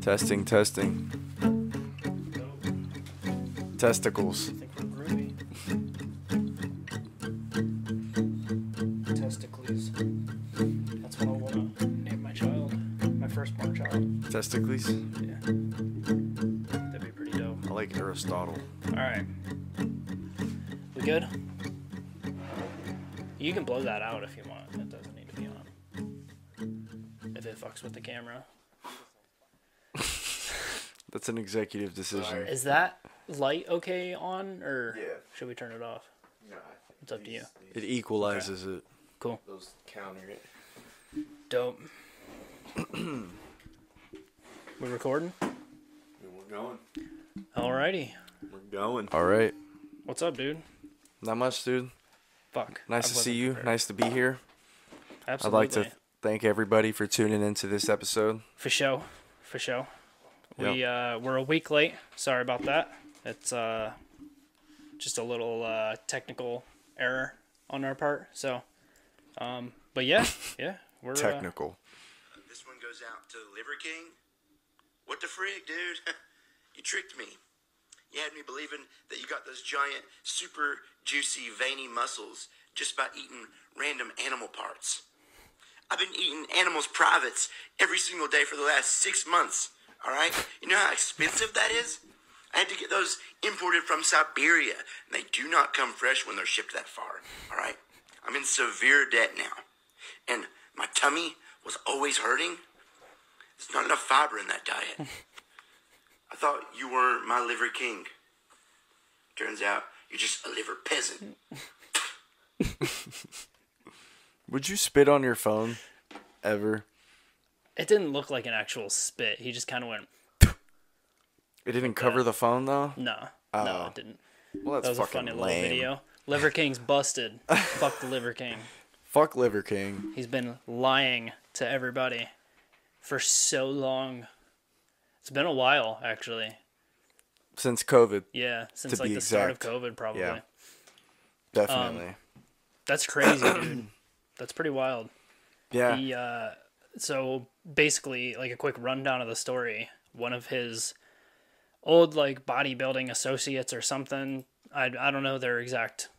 Testing, testing. Testicles. I think we're groovy. Testicles. That's what I want to name my child. My firstborn child. Testicles? Yeah. That'd be pretty dope. I like Aristotle. Alright. We good? You can blow that out if you want. It doesn't need to be on. If it fucks with the camera. That's an executive decision. Is that light okay on, or Yeah. should we turn it off? No, It's up to you. It equalizes it. Cool. Those counter it. Dope. We're recording? We're going. Alrighty. We're going. All right. What's up, dude? Not much, dude. Fuck. Nice I to wasn't see you. prepared. Nice to be here. Absolutely. I'd like to thank everybody for tuning into this episode. For show. For show. Yep. We're a week late. Sorry about that. It's just a little technical error on our part. So, but yeah, we're Technical. This one goes out to Liver King. What the frig, dude? You tricked me. You had me believing that you got those giant, super juicy, veiny muscles just by eating random animal parts. I've been eating animals' privates every single day for the last 6 months. All right? You know how expensive that is? I had to get those imported from Siberia, and they do not come fresh when they're shipped that far. All right? I'm in severe debt now, and my tummy was always hurting. There's not enough fiber in that diet. I thought you were my liver king. Turns out you're just a liver peasant. Would you spit on your phone ever? It didn't look like an actual spit. He just kind of went, It didn't cover the phone though? no, Oh. it didn't. Well, That that's was a fucking funny lame. little video. Liver King's busted. Fuck the Liver King. Fuck Liver King. He's been lying to everybody for so long. It's been a while, actually. Since COVID, Yeah, since To like be the start of exact. COVID, probably. Yeah. definitely. That's crazy, dude. That's pretty wild. Yeah. He, so basically, like a quick rundown of the story. One of his old like bodybuilding associates or something. I don't know their exact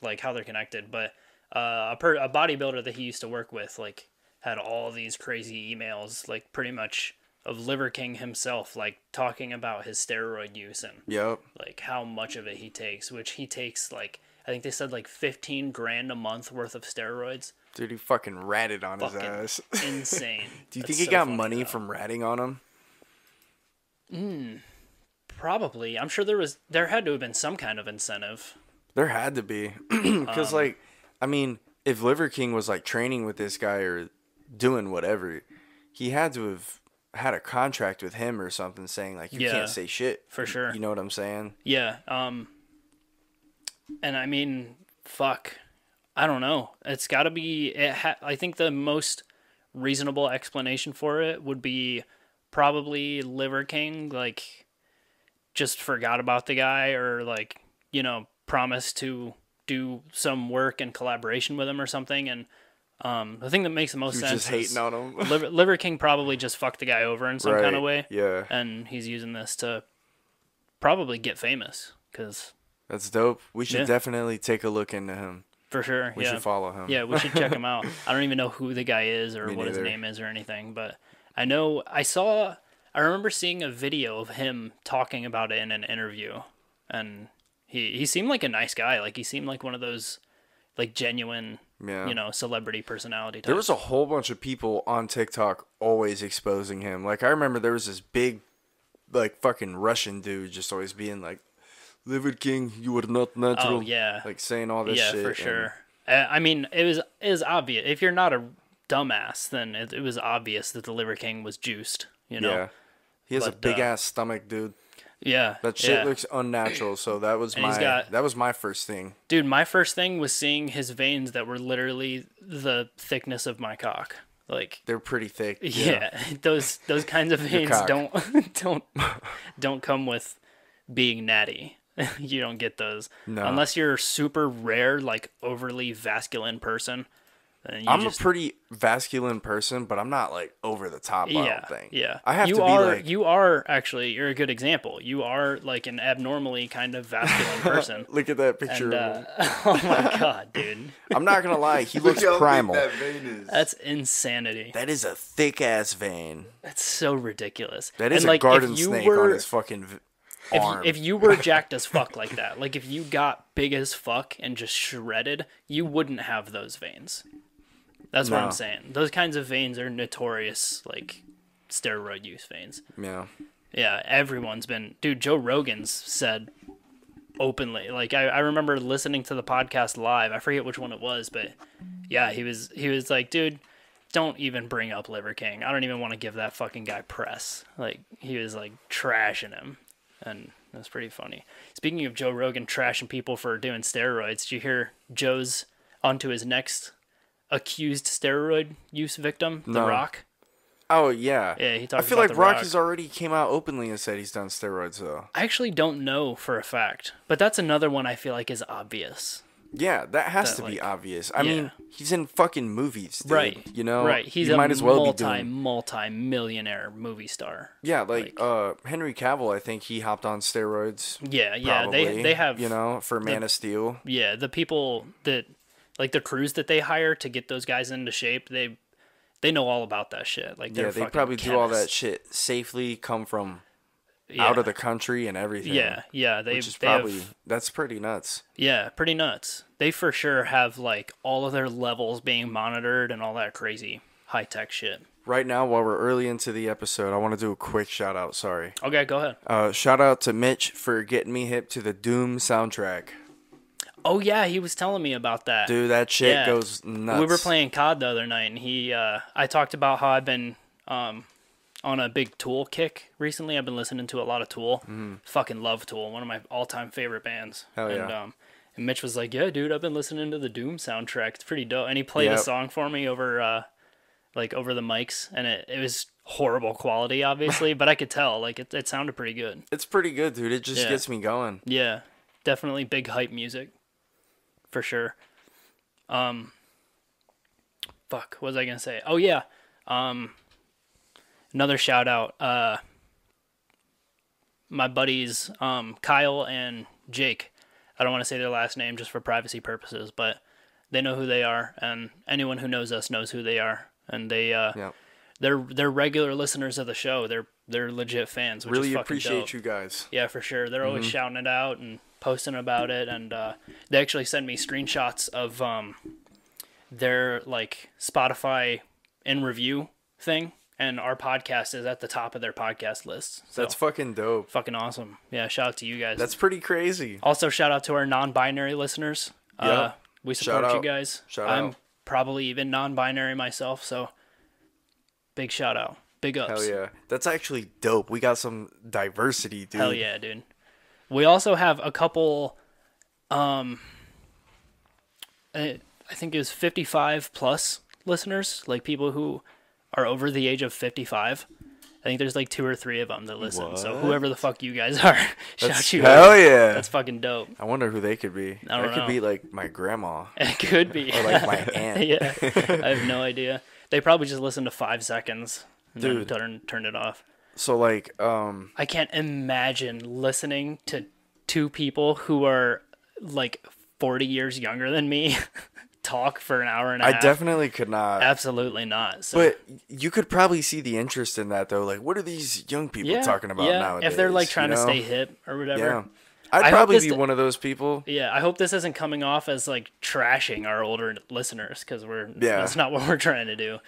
like how they're connected, but a bodybuilder that he used to work with like had all these crazy emails, like pretty much of Liver King himself, like talking about his steroid use and Yep. like how much of it he takes, which he takes like I think they said like 15 grand a month worth of steroids. Dude, he fucking ratted on his Fucking ass. insane. Do you That's think he so got funny, money though. from ratting on him? Probably. I'm sure there had to have been some kind of incentive. There had to be. Because, like, I mean, if Liver King was, like, training with this guy or doing whatever, he had to have had a contract with him or something saying, like, you Yeah, can't say shit. for sure. You know what I'm saying? Yeah. And I mean, fuck. I don't know. It's got to be. I think the most reasonable explanation for it would be probably Liver King, like, just forgot about the guy or, like, you know, promised to do some work in collaboration with him or something. And the thing that makes the most He was sense just hating on him. Liver King probably just fucked the guy over in some Right, kind of way. yeah. And he's using this to probably get famous because That's dope. We should Yeah. definitely take a look into him. for sure. We yeah. should follow him. Yeah, we should check him out. I don't even know who the guy is or Me what his neither. name is or anything, but I know I remember seeing a video of him talking about it in an interview, and he seemed like a nice guy. Like he seemed like one of those like genuine, Yeah. you know, celebrity personality types. There was a whole bunch of people on TikTok always exposing him. Like, I remember there was this big, like, fucking Russian dude just always being like, Liver King, you are not natural. Oh, yeah. Like, saying all this yeah, shit. for and- sure. I mean, it was obvious. If you're not a dumbass, then it was obvious that the Liver King was juiced. You know. Yeah. He has a But, big ass stomach, dude. Yeah. That shit yeah. looks unnatural, so that was And he's got- that was my first thing. Dude, my first thing was seeing his veins that were literally the thickness of my cock. Like, They're pretty thick. yeah, those kinds of veins cock. don't come with being natty. You don't get those No. unless you're a super rare, like overly vasculine person. And I'm a pretty masculine person, but I'm not like over the top. I don't think. Yeah. I have you to be are, like. You are actually. You're a good example. You are like an abnormally kind of masculine person. Look at that picture. And, of him. oh my god, dude. I'm not gonna lie. He Look looks how big primal. that vein is. That's insanity. That is a thick ass vein. That's so ridiculous. That is and, a like, garden if you snake were, on his fucking arm. If you were jacked as fuck like that, like if you got big as fuck and just shredded, you wouldn't have those veins. That's what I'm saying. Those kinds of veins are notorious, like steroid use veins. Yeah. Yeah, everyone's been. Dude, Joe Rogan's said openly. Like I remember listening to the podcast live. I forget which one it was, but yeah, he was like, dude, don't even bring up Liver King. I don't even want to give that fucking guy press. Like he was like trashing him. And that's pretty funny. Speaking of Joe Rogan trashing people for doing steroids, did you hear Joe's onto his next accused steroid use victim, The Rock? Oh yeah. Yeah, he talked I feel about like The Rock. Rocky's already came out openly and said he's done steroids though. I actually don't know for a fact, but that's another one I feel like is obvious. Yeah, that has to That, be like, obvious. I yeah. mean, he's in fucking movies, dude. Right. You know, Right. He's you a might as well be doing. multi-millionaire movie star. Yeah, like Henry Cavill. I think he hopped on steroids. Yeah, Probably, they have, you know, for Man of Steel. Yeah, the people that like the crews that they hire to get those guys into shape, they know all about that shit. Like Yeah, they probably do all that shit safely. Come from out of the country and everything. Yeah, which is probably that's pretty nuts. Yeah, pretty nuts. They for sure have like all of their levels being monitored and all that crazy high tech shit. Right now, while we're early into the episode, I want to do a quick shout out. Sorry. Okay, go ahead. Shout out to Mitch for getting me hip to the Doom soundtrack. Oh yeah, he was telling me about that. Dude, that shit Yeah. goes nuts. We were playing COD the other night, and I talked about how I've been on a big Tool kick recently. I've been listening to a lot of Tool. Fucking love Tool, one of my all-time favorite bands. Hell and, yeah. And Mitch was like, "Yeah, dude, I've been listening to the Doom soundtrack. It's pretty dope." And he played a song for me over over the mics, and it was horrible quality, obviously, but I could tell like it sounded pretty good. It's pretty good, dude. It just Yeah. gets me going. Yeah, definitely big hype music, for sure. Fuck, what was I gonna say? Oh yeah, another shout out. My buddies, Kyle and Jake. I don't want to say their last name just for privacy purposes, but they know who they are, and anyone who knows us knows who they are, and they're regular listeners of the show. They're legit fans. Which Really is fucking appreciate dope. you guys. Yeah, for sure. They're always shouting it out and posting about it, and they actually send me screenshots of their like Spotify in review thing, and our podcast is at the top of their podcast list. So That's fucking dope. fucking awesome. Yeah, shout out to you guys. That's pretty crazy. Also shout out to our non-binary listeners. Yeah. We support Shout you out. guys. Shout I'm out. probably even non-binary myself, so big shout out. Big ups. Hell yeah. That's actually dope. We got some diversity, dude. Hell yeah, dude. We also have a couple, I think it was 55 plus listeners, like people who are over the age of 55. I think there's like 2 or 3 of them that listen. So What? whoever the fuck you guys are, shout you Hell out. yeah. That's fucking dope. I wonder who they could be. I don't That could know. be like my grandma. It could be. Or like my aunt. Yeah, I have no idea. They probably just listened to 5 seconds and Dude. then turned it off. So like, I can't imagine listening to 2 people who are like 40 years younger than me talk for an hour and a I half. definitely could not. Absolutely not. So, But you could probably see the interest in that though. Like, what are these young people talking about nowadays? if they're like trying you to know? stay hip or whatever. Yeah. I I'd hope probably this be d- one of those people. Yeah, I hope this isn't coming off as like trashing our older listeners because Yeah. that's not what we're trying to do.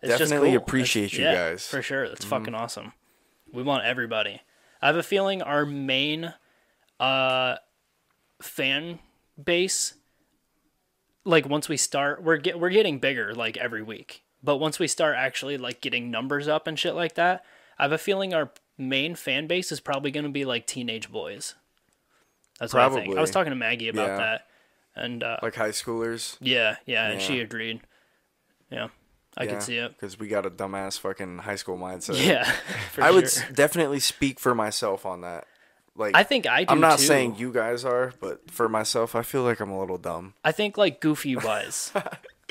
It's Definitely just cool. appreciate you Yeah, guys. for sure. That's fucking awesome. We want everybody. I have a feeling our main fan base, like once we start, we're getting bigger like every week. But once we start actually like getting numbers up and shit like that, I have a feeling our main fan base is probably going to be like teenage boys. That's what I think. Probably. I was talking to Maggie about Yeah. that, and Like high schoolers. yeah, and she Yeah. agreed. Yeah, I could see it. Because we got a dumbass fucking high school mindset. Yeah, for I sure. would definitely speak for myself on that. Like, I think I do. I'm not too. saying you guys are, but for myself, I feel like I'm a little dumb. I think like goofy wise.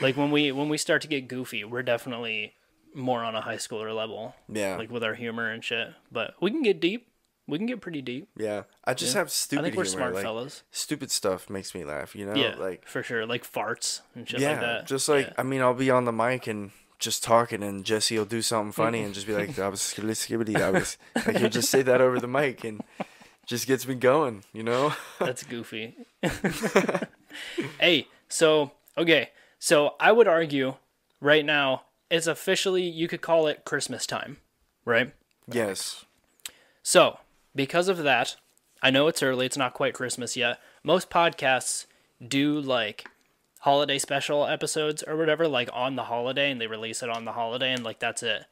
Like when we start to get goofy, we're definitely more on a high schooler level. Yeah. Like with our humor and shit. But we can get deep. We can get pretty deep. Yeah. I just have stupid I think we're humor. smart like, fellas. Stupid stuff makes me laugh, you know? Yeah, Like, for sure. Like farts and shit yeah, like that. just like, Yeah. I mean, I'll be on the mic and just talking, and Jesse will do something funny and just be like, that was skibbity, that was. Like, he'll just say that over the mic and just gets me going, you know? That's goofy. Hey, so, okay. So I would argue right now, it's officially, you could call it Christmas time, right? Yes. So, because of that, I know it's early, it's not quite Christmas yet. Most podcasts do like holiday special episodes or whatever, like on the holiday, and they release it on the holiday, and like that's it.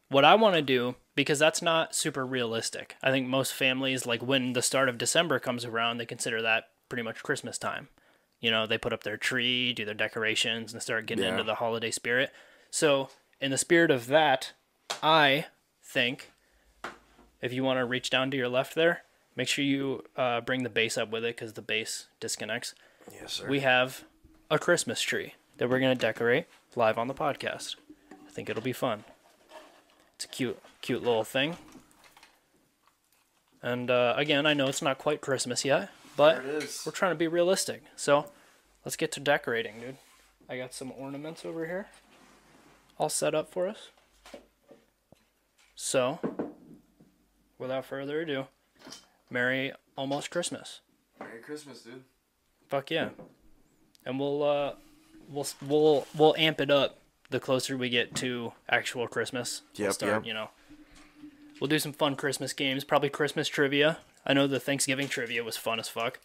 What I want to do, because that's not super realistic, I think most families, like when the start of December comes around, they consider that pretty much Christmas time. You know, they put up their tree, do their decorations, and start getting into the holiday spirit. So, in the spirit of that, I think, if you want to reach down to your left there, make sure you bring the bass up with it because the bass disconnects. Yes, sir. We have a Christmas tree that we're going to decorate live on the podcast. I think it'll be fun. It's a cute little thing. And again, I know it's not quite Christmas yet, but There it is. we're trying to be realistic. So let's get to decorating, dude. I got some ornaments over here all set up for us. So, without further ado, Merry almost Christmas. Merry Christmas, dude. Fuck yeah. And we'll amp it up the closer we get to actual Christmas. We'll Yep, start, yep. you know. We'll do some fun Christmas games, probably Christmas trivia. I know the Thanksgiving trivia was fun as fuck.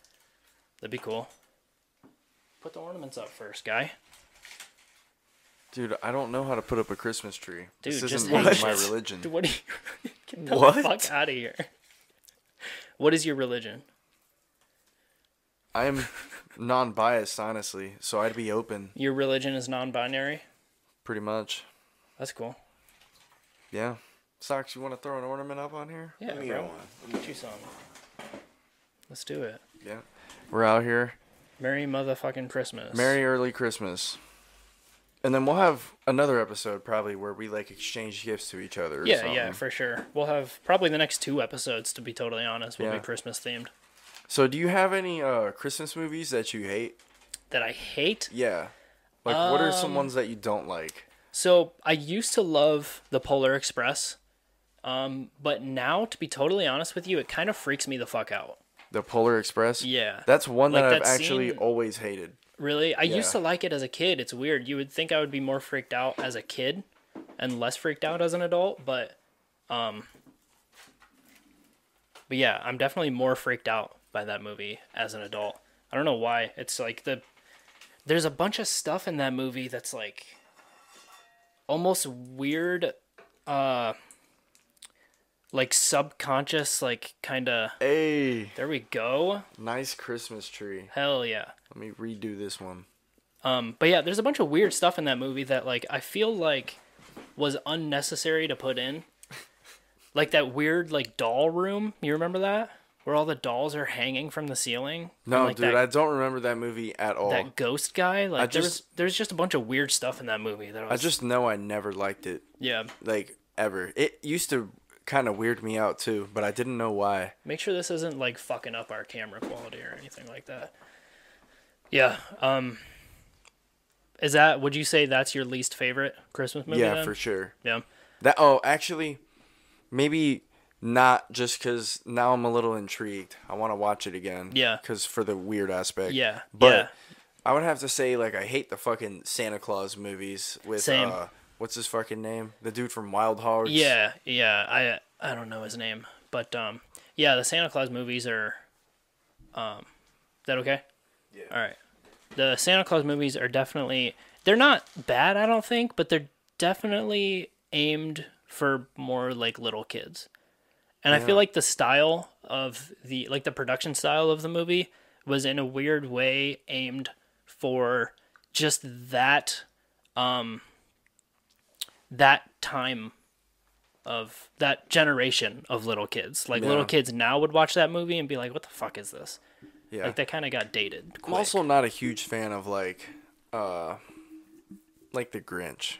That'd be cool. Put the ornaments up first, guy. Dude, I don't know how to put up a Christmas tree. Dude, This just isn't hang my shit. religion. Dude, what do you... Get the What? fuck out of here. What is your religion? I'm non-biased, honestly, so I'd be open, Your religion is non-binary? pretty much. That's cool. Yeah. Socks, you want to throw an ornament up on here? Yeah, Let me bro. get one. Get you some. Let's do it. Yeah. We're out here. Merry motherfucking Christmas. Merry early Christmas. And then we'll have another episode probably where we like exchange gifts to each other or Yeah, something. yeah, for sure. We'll have probably the next 2 episodes, to be totally honest, will Yeah. be Christmas themed. So do you have any Christmas movies that you hate? That I hate? Yeah. Like what are some ones that you don't like? So I used to love the Polar Express, but now, to be totally honest with you, it kind of freaks me the fuck out. The Polar Express? Yeah. That's one Like that I've that actually scene- always hated. Really? I used Yeah. to like it as a kid. It's weird. You would think I would be more freaked out as a kid and less freaked out as an adult, but yeah, I'm definitely more freaked out by that movie as an adult. I don't know why. It's like there's a bunch of stuff in that movie that's like almost weird, like subconscious, like kind of. Hey, There we go. nice Christmas tree. Hell yeah. Let me redo this one. But yeah, there's a bunch of weird stuff in that movie that like I feel like was unnecessary to put in. Like that weird like doll room. You remember that? Where all the dolls are hanging from the ceiling? No, And, like, dude, that, I don't remember that movie at all. that ghost guy. Like just- there's just a bunch of weird stuff in that movie that I just know I never liked it, yeah. like, ever. It used to kind of weird me out, too, but I didn't know why. Make sure this isn't like fucking up our camera quality or anything like that. Yeah. Would you say that's your least favorite Christmas movie? Yeah, then? for sure. Yeah. Actually, maybe not, just because now I'm a little intrigued. I want to watch it again. Yeah. Because for the weird aspect. Yeah. But yeah. I would have to say, like, I hate the fucking Santa Claus movies with, Same. What's his fucking name? The dude from Wild Hogs. Yeah, yeah. I don't know his name, but yeah, the Santa Claus movies are. Is that okay? Yeah. All right. The Santa Claus movies are definitely. They're not bad, I don't think, but they're definitely aimed for more like little kids. And I feel like the style of the production style of the movie was in a weird way aimed for just that that time of that generation of little kids. Like little Yeah. kids now would watch that movie and be like, "What the fuck is this?" Yeah. Like that kind of got dated. I'm Quick. also not a huge fan of, like, like The Grinch.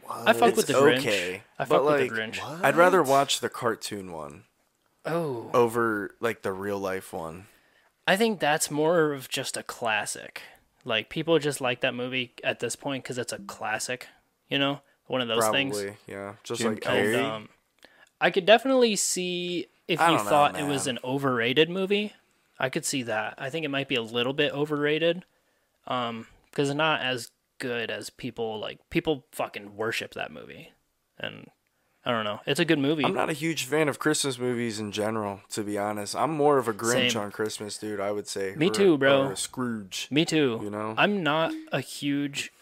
I fuck with It's the Grinch. okay, I but, fuck with like, the Grinch. I'd rather watch the cartoon one Oh, over like the real life one. I think that's more of just a classic. Like people just like that movie at this point because it's a classic. You know, one of those things. Probably, yeah. Just Jim like Carrey. Elf. I could definitely see if I you don't know, thought it was man. an overrated movie. I could see that. I think it might be a little bit overrated, because it's not as good as people fucking worship that movie, and I don't know. It's a good movie. I'm not a huge fan of Christmas movies in general, to be honest. I'm more of a Grinch Same. on Christmas, dude, I would say. Me too, bro. Or a Scrooge. Me too. You know? I'm not a huge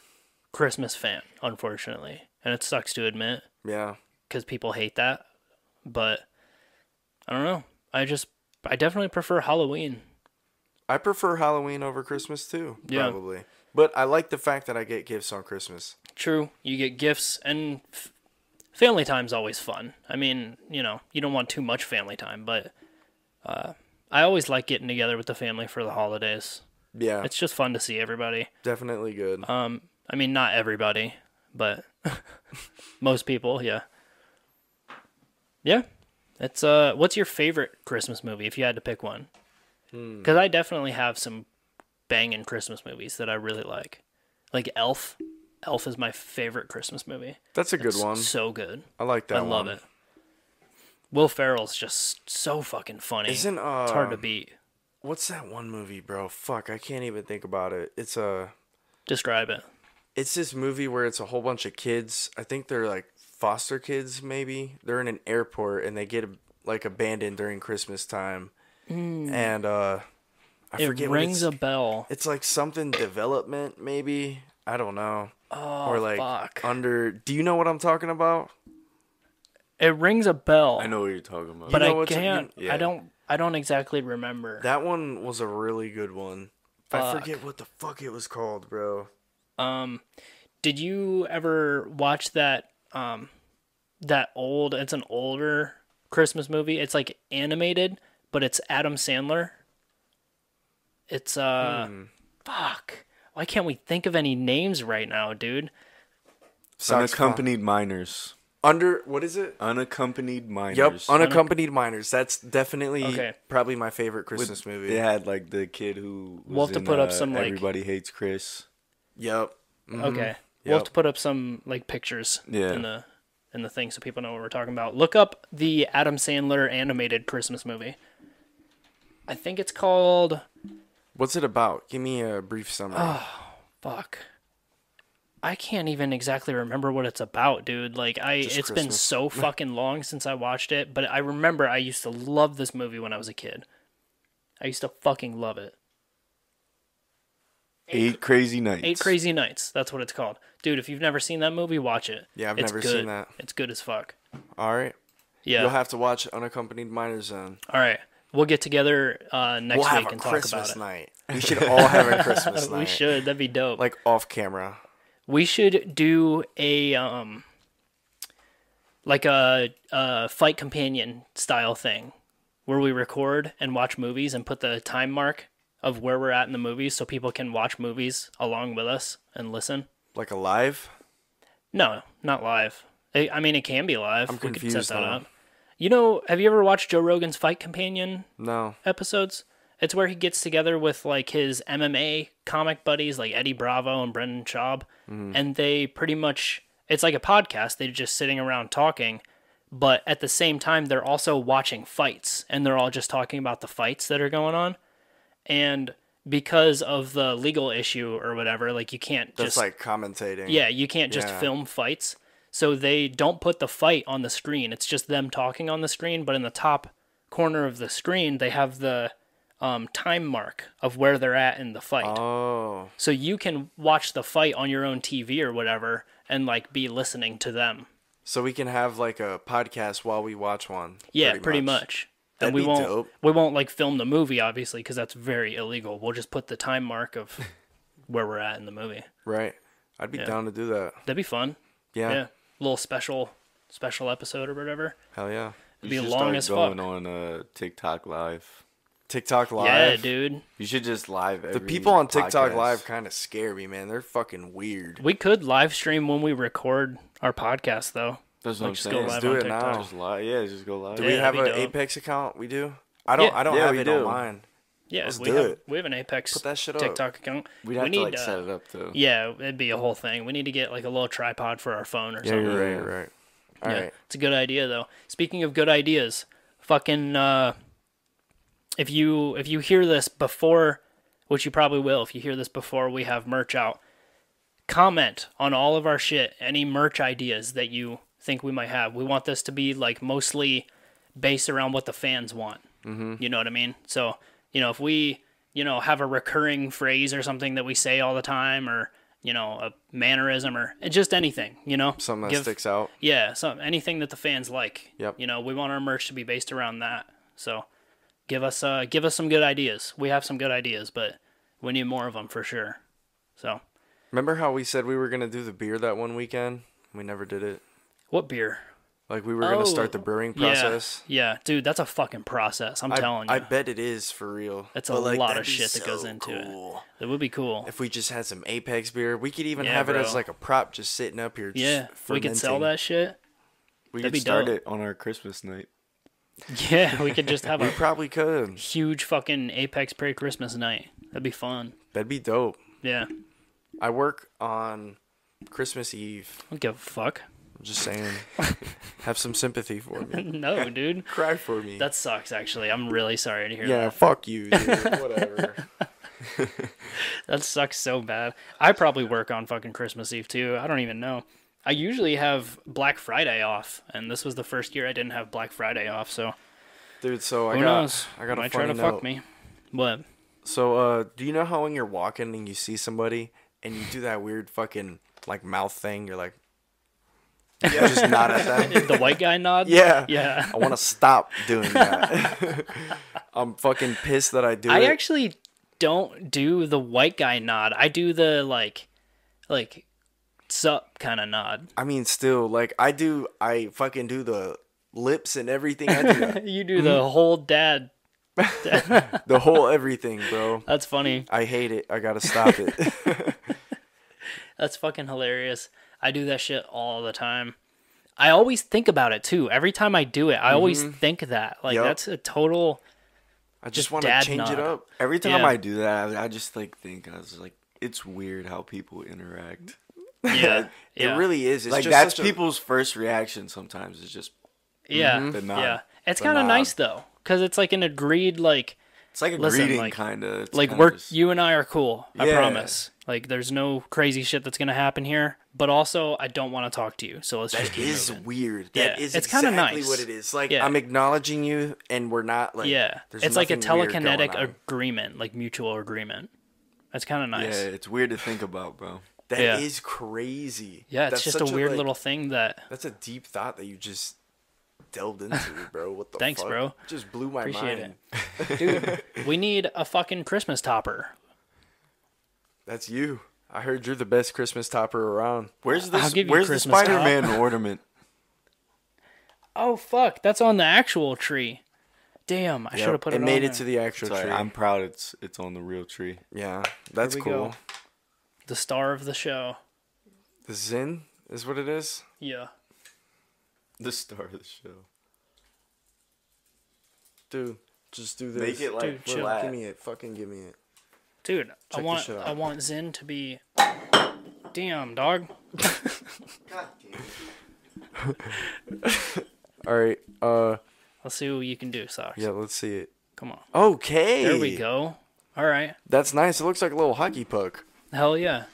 Christmas fan, unfortunately, and it sucks to admit Yeah. because people hate that. But I don't know. I definitely prefer Halloween. I prefer Halloween over Christmas too, Yeah. probably. But I like the fact that I get gifts on Christmas. True, you get gifts and family time's always fun. I mean, you know, you don't want too much family time, but I always like getting together with the family for the holidays. Yeah, It's just fun to see everybody. definitely good. I mean, not everybody, but most people, yeah. Yeah. It's what's your favorite Christmas movie if you had to pick one? Cuz I definitely have some banging Christmas movies that I really like. Like Elf. Elf is my favorite Christmas movie. That's a good It's one. so good. I like that I love one. it. Will Ferrell's just so fucking funny. Isn't It's hard to beat. what's that one movie, bro? Fuck, I can't even think about it. Describe it. It's this movie where it's a whole bunch of kids. I think they're like foster kids, maybe. They're in an airport and they get like abandoned during Christmas time. And I It forget what rings it's. a bell. It's like something development, maybe. I don't know. Oh, Or like fuck. under. Do you know what I'm talking about? It rings a bell. I know what you're talking about. but You know I what's a- can't. yeah. I don't exactly remember. That one was a really good one. I Fuck. forget what the fuck it was called, bro. Did you ever watch that it's an older Christmas movie. It's like animated, but it's Adam Sandler. It's fuck. Why can't we think of any names right now, dude? Sucks, Unaccompanied minors. What is it? Unaccompanied minors. Yep, Unaccompanied Minors. That's definitely Okay. probably my favorite Christmas movie. They had like the kid who was We'll have to in, put up some, like- Everybody Hates Chris. Yep. Okay. We'll have Yep. to put up some like pictures Yeah. in the thing so people know what we're talking about. Look up the Adam Sandler animated Christmas movie. I think it's called What's it about? Give me a brief summary. fuck. I can't even exactly remember what it's about, dude. Like Just it's been Christmas. so fucking long since I watched it, but I remember I used to love this movie when I was a kid. I used to fucking love it. 8 Crazy Nights. 8 Crazy Nights. That's what it's called. Dude, if you've never seen that movie, watch it. Yeah, I've It's never good. seen that. It's good as fuck. All right. Yeah. You'll have to watch Unaccompanied Minors then. All right. We'll get together next We'll have week a and talk Christmas about it. night. We should all have a Christmas night. We should. That'd be dope. Like off camera. We should do a like a fight companion style thing where we record and watch movies and put the time mark of where we're at in the movies so people can watch movies along with us and listen. Like a live? No, not live. I mean, it can be live. I'm We could confused set that now. up. You know, have you ever watched Joe Rogan's Fight Companion No. episodes? It's where he gets together with like his MMA comic buddies like Eddie Bravo and Brendan Schaub, and they pretty much it's like a podcast. They're just sitting around talking, but at the same time they're also watching fights, and they're all just talking about the fights that are going on. And because of the legal issue or whatever, like you can't That's just like commentating. yeah, you can't just Yeah. film fights. So they don't put the fight on the screen. It's just them talking on the screen, but in the top corner of the screen, they have the time mark of where they're at in the fight. Oh. So you can watch the fight on your own TV or whatever and like be listening to them. So we can have like a podcast while we watch one. Yeah, pretty much. And That'd we be won't dope. we won't like film the movie obviously because that's very illegal. We'll just put the time mark of where we're at in the movie. Right. I'd be down to do that. That'd be fun. Yeah. Yeah. Little special episode or whatever. Hell yeah. It'd be You should long start as going fuck. on TikTok Live. TikTok Live. Yeah, dude. You should just live every The people on TikTok podcast. Live kind of scare me, man. They're fucking weird. We could live stream when we record our podcast, though. That's what I'm just go saying. live do on it TikTok. now. Just live. Yeah, just go live. Do Yeah, we have an that'd be dope. Apex account? We do. I don't Yeah, have we it do. on mine. Yeah, Let's we do have it. we have an Apex Put that shit up. TikTok account. We'd have we to need like set it up though. Yeah, it'd be a whole thing. We need to get like a little tripod for our phone or Yeah, something. you're right. You're right. All Yeah, right. it's a good idea though. Speaking of good ideas, fucking if you hear this before, which you probably will, if you hear this before we have merch out, comment on all of our shit, any merch ideas that you think we might have. We want this to be like mostly based around what the fans want. Mm-hmm. You know what I mean? So, if we, have a recurring phrase or something that we say all the time, or, a mannerism or just anything, Something that sticks out. Yeah, anything that the fans like. Yep. We want our merch to be based around that. So give us some good ideas. We have some good ideas, but we need more of them for sure. So Remember how we said we were gonna do the beer that one weekend? We never did it. what beer? Like we were gonna start the brewing process. Yeah, dude, that's a fucking process. I'm telling you. I bet it is for real. It's a But, like, lot that'd of be shit that goes so into cool. it. It would be cool. If we just had some Apex beer, we could even Yeah, have it as bro. like a prop, just sitting up here. Just Yeah, we could sell fermenting. that shit. We That'd could be start dope. it on our Christmas night. Yeah, we could just have We a probably could. huge fucking Apex Prairie Christmas night. That'd be fun. That'd be dope. Yeah. I work on Christmas Eve. I don't give a fuck. I'm just saying. Have some sympathy for me. No, dude. Cry for me. That sucks, actually. I'm really sorry to hear yeah, that. fuck you, dude. Whatever. That sucks so bad. I probably work on fucking Christmas Eve, too. I don't even know. I usually have Black Friday off, and this was the first year I didn't have Black Friday off, so Dude, so who knows? I got a Might try funny to note. fuck me. What? So, do you know how when you're walking and you see somebody and you do that weird fucking like mouth thing? You're like, yeah, just nod at them. The white guy nod? Yeah. Yeah. I want to stop doing that. I'm fucking pissed that I do I it. actually don't do the white guy nod. I do the, like, sup kind of nod. I mean, still, like, I fucking do the lips and everything. I do that. You do the whole dad. The whole everything, bro. That's funny. I hate it. I gotta stop it. That's fucking hilarious. I do that shit all the time. I always think about it too. Every time I do it, I always think that. Like Yup. that's a total I just Just want to dad change it nod. up. Every time Yeah. I do that, I just think I was like, it's weird how people interact. yeah. It yeah. really is. It's Like just that's such a- people's first reaction. Sometimes is just yeah. the nod. Yeah. It's The kind of nod. nice though cuz it's like an agreed like it's like a Listen, greeting like- kind of. you and I are cool. I Yeah. promise. Like there's no crazy shit that's going to happen here, but also I don't want to talk to you. So let's just That keep is moving. weird. Yeah, That is it's kinda exactly nice. what it is. Like Yeah. I'm acknowledging you, and we're not like Yeah. there's It's like a nothing weird going telekinetic on. agreement, like mutual agreement. That's kind of nice. Yeah, it's weird to think about, bro. That Yeah. is crazy. Yeah, it's That's just such a weird like, little thing that That's a deep thought that you just delved into, bro. What the Thanks, fuck? bro. Just blew my Appreciate mind. Dude, we need a fucking Christmas topper. That's you. I heard you're the best Christmas topper around. Where's I'll this? give you Where's the Christmas top. Spider-Man ornament? Oh fuck, that's on the actual tree. Damn, I should have put it on made there. it to the actual Sorry, tree. I'm proud. It's on the real tree. Yeah, that's we cool. go. The star of the show. The Zin is what it is. Yeah. The star of the show. Dude, just do this. Make it like Dude, chill. flat. Give me it. Fucking give me it. Dude, Check this shit out. I want Zen to be Damn, dog. All right. Let's see what you can do, Socks. Yeah, let's see it. Come on. Okay. There we go. All right. That's nice. It looks like a little hockey puck. Hell yeah.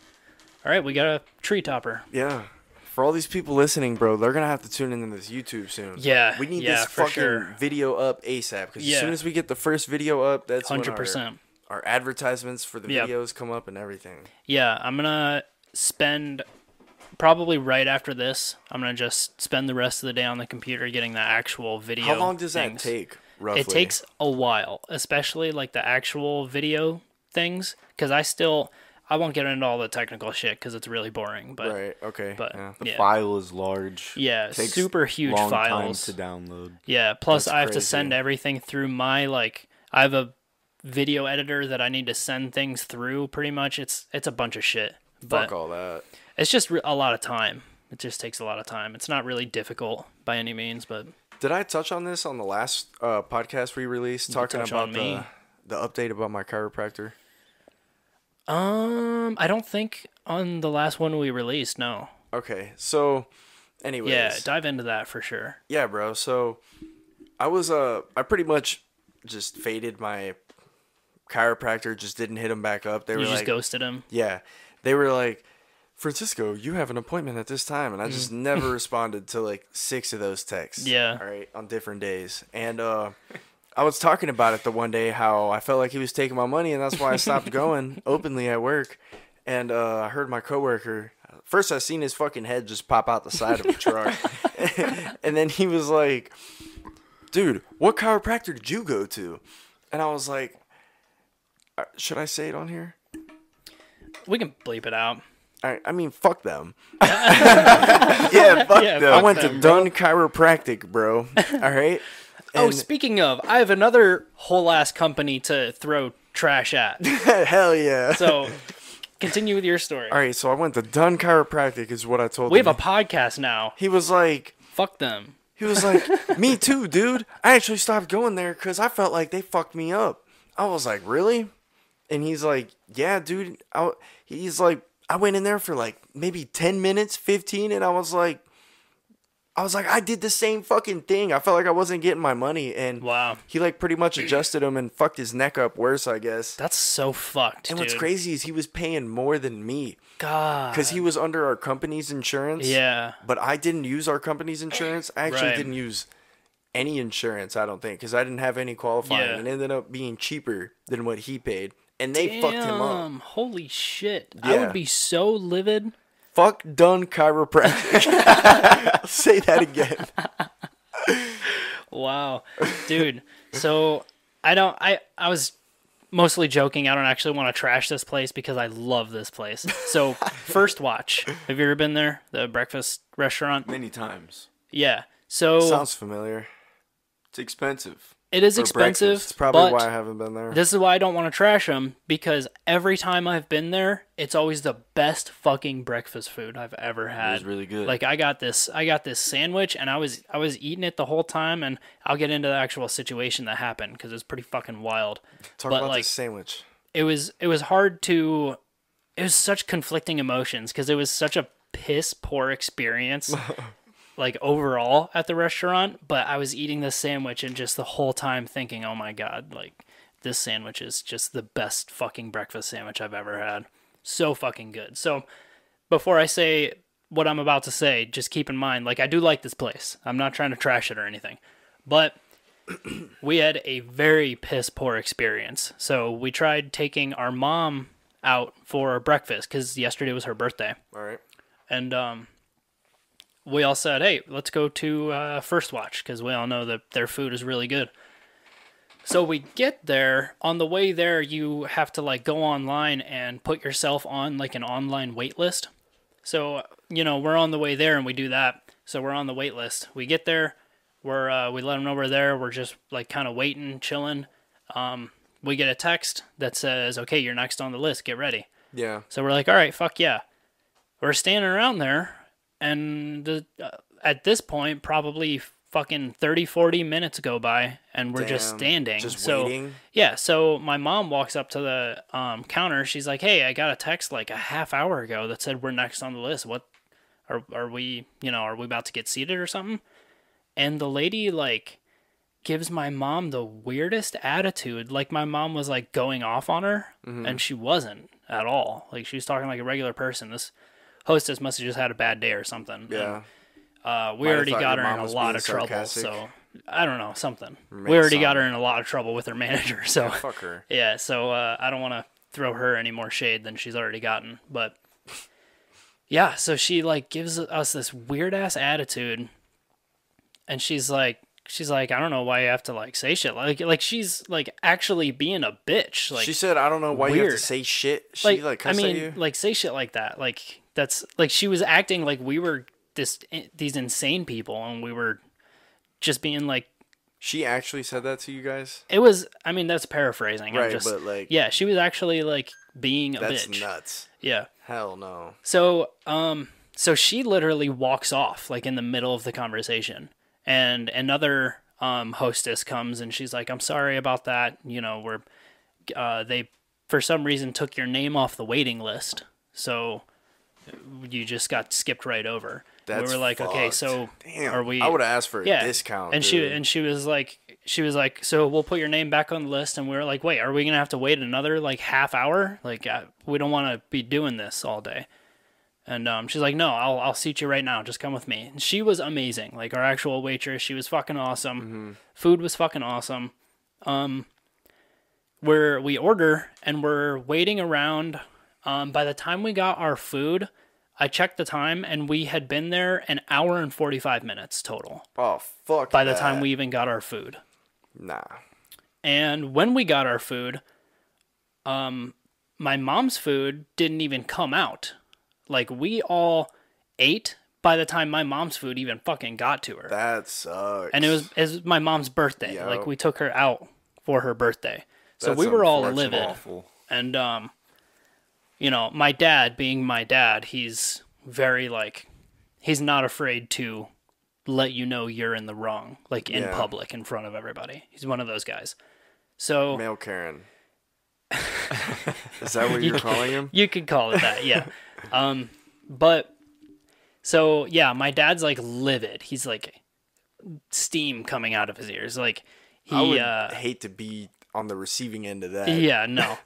All right, we got a tree topper. Yeah. For all these people listening, bro, they're gonna have to tune into this YouTube soon. Yeah, We need yeah, this for fucking sure. video up ASAP. Because Yeah. as soon as we get the first video up, that's when 100%. our advertisements for the Yep. videos come up and everything. Yeah, I'm going to spend probably right after this. I'm going to just spend the rest of the day on the computer getting the actual video. How long does things. that take, roughly? It takes a while, especially like the actual video things, because I won't get into all the technical shit because it's really boring. But Right, okay. but yeah. The yeah, file is large. Yeah, Takes super huge long files. time to download. yeah. Plus, That's I have to crazy. send everything through my I have a video editor that I need to send things through. Pretty much, it's a bunch of shit. But Fuck all that. it's just a lot of time. It just takes a lot of time. It's not really difficult by any means, but Did I touch on this on the last podcast we released, talking touch about on me. the update about my chiropractor? I don't think on the last one we released. No. Okay, so, anyways. Yeah, dive into that for sure. Yeah, bro. So, I pretty much just faded my chiropractor, just didn't hit him back up. They You were just like, ghosted him. yeah, they were like, Francisco, you have an appointment at this time, and I just never responded to like 6 of those texts. Yeah. All right, on different days, and I was talking about it the one day how I felt like he was taking my money, and that's why I stopped going openly at work. And I heard my coworker. First, I seen his fucking head just pop out the side of the truck, and then he was like, "Dude, what chiropractor did you go to?" And I was like, "Should I say it on here?" We can bleep it out. I mean, fuck them. Yeah, fuck Yeah, them. fuck I went them, to Dunn Chiropractic, bro. All right. Oh, And- speaking of, I have another whole ass company to throw trash at. hell yeah. So, continue with your story. All right, so I went to Dunn Chiropractic, is what I told We him. have a podcast now. He was like, Fuck them. me too, dude. I actually stopped going there because I felt like they fucked me up. I was like, really? And he's like, yeah, dude. He's like, I went in there for like maybe 10 minutes, 15, and I was like, I did the same fucking thing. I felt like I wasn't getting my money, and Wow. he like pretty much adjusted him and fucked his neck up worse, I guess. That's so fucked, And dude. what's crazy is he was paying more than me God. because he was under our company's insurance. Yeah. But I didn't use our company's insurance. I actually Right. didn't use any insurance, I don't think, because I didn't have any qualifying. Yeah. And it ended up being cheaper than what he paid. And they fucked him up. Damn, holy shit. I Yeah. would be so livid. Fuck Dunn Chiropractic. I'll say that again. Wow. Dude, so I was mostly joking. I don't actually want to trash this place because I love this place. So, First Watch. Have you ever been there? The breakfast restaurant? Many times. Yeah. So, Sounds familiar. It's expensive. it is for expensive. breakfast. It's probably but why I haven't been there. this is why I don't want to trash them, because every time I've been there, it's always the best fucking breakfast food I've ever had. was really good. Like I got this sandwich, and I was eating it the whole time, and I'll get into the actual situation that happened because it's pretty fucking wild. Talk but, about like, this sandwich. It was hard to. It was such conflicting emotions because it was such a piss poor experience. Like overall at the restaurant, but I was eating this sandwich and just the whole time thinking, oh my God, like this sandwich is just the best fucking breakfast sandwich I've ever had. So fucking good. So before I say what I'm about to say, just keep in mind, like I do like this place. I'm not trying to trash it or anything, but we had a very piss poor experience. So we tried taking our mom out for breakfast because yesterday was her birthday. All right. And, we all said, hey, let's go to First Watch because we all know that their food is really good. So we get there. On the way there, you have to like go online and put yourself on like an online wait list. So, we're on the way there and we do that. So we're on the wait list. We get there. We let them know we're there. We're just like kind of waiting, chilling. We get a text that says, okay, you're next on the list. Get ready. Yeah. So we're like, all right, fuck yeah. We're standing around there. And at this point, probably fucking 30, 40 minutes go by, and we're just Damn. standing. Just so, waiting? Yeah, so my mom walks up to the counter. She's like, hey, I got a text like a half hour ago that said we're next on the list. What are we, are we about to get seated or something? And the lady, like, gives my mom the weirdest attitude. Like, my mom was, like, going off on her, and she wasn't at all. Like, she was talking like a regular person. This hostess must have just had a bad day or something. Yeah. And, we Might have already thought got your her mom in a was lot being of trouble. sarcastic. So I don't know, something. Make We already got some. her in a lot of trouble with her manager. So Fuck her. yeah. So I don't want to throw her any more shade than she's already gotten. But yeah, so she like gives us this weird ass attitude, and she's like, I don't know why you have to like say shit. Like she's like actually being a bitch. Like She said, I don't know why you have to weird. say shit. She like I cussed mean, at you? like say shit like that. Like that's like she was acting like we were these insane people, and we were just being like She actually said that to you guys? It was, I mean, that's paraphrasing. Right, I'm just, but, like, yeah, she was actually like being a that's bitch. nuts. Yeah. Hell no. So, so she literally walks off like in the middle of the conversation, and another hostess comes and she's like, "I'm sorry about that. You know, they for some reason took your name off the waiting list, so you just got skipped right over." That's we were like, fucked. "Okay, so Damn. are we?" I would have asked for a Yeah. discount. And dude. she was like, "So we'll put your name back on the list." And we were like, "Wait, are we gonna have to wait another like half hour? Like, we don't want to be doing this all day." And she's like, "No, I'll seat you right now. Just come with me." And she was amazing. Like our actual waitress, she was fucking awesome. Mm-hmm. Food was fucking awesome. We order and we're waiting around. By the time we got our food, I checked the time and we had been there an hour and 45 minutes total. Oh, fuck By the that. time we even got our food. Nah. And when we got our food, my mom's food didn't even come out. Like, we all ate by the time my mom's food even fucking got to her. That sucks. And it was my mom's birthday. Yep. Like, we took her out for her birthday. So That's we were all unfortunate. livid. Awful. And, you know, my dad, being my dad, he's very, like, he's not afraid to let you know you're in the wrong, like, in Yeah. public, in front of everybody. He's one of those guys. So... Male Karen. Is that what you're calling him? You could call it that, yeah. But so yeah, my dad's like livid. He's like steam coming out of his ears. Like I he would hate to be on the receiving end of that. yeah, no.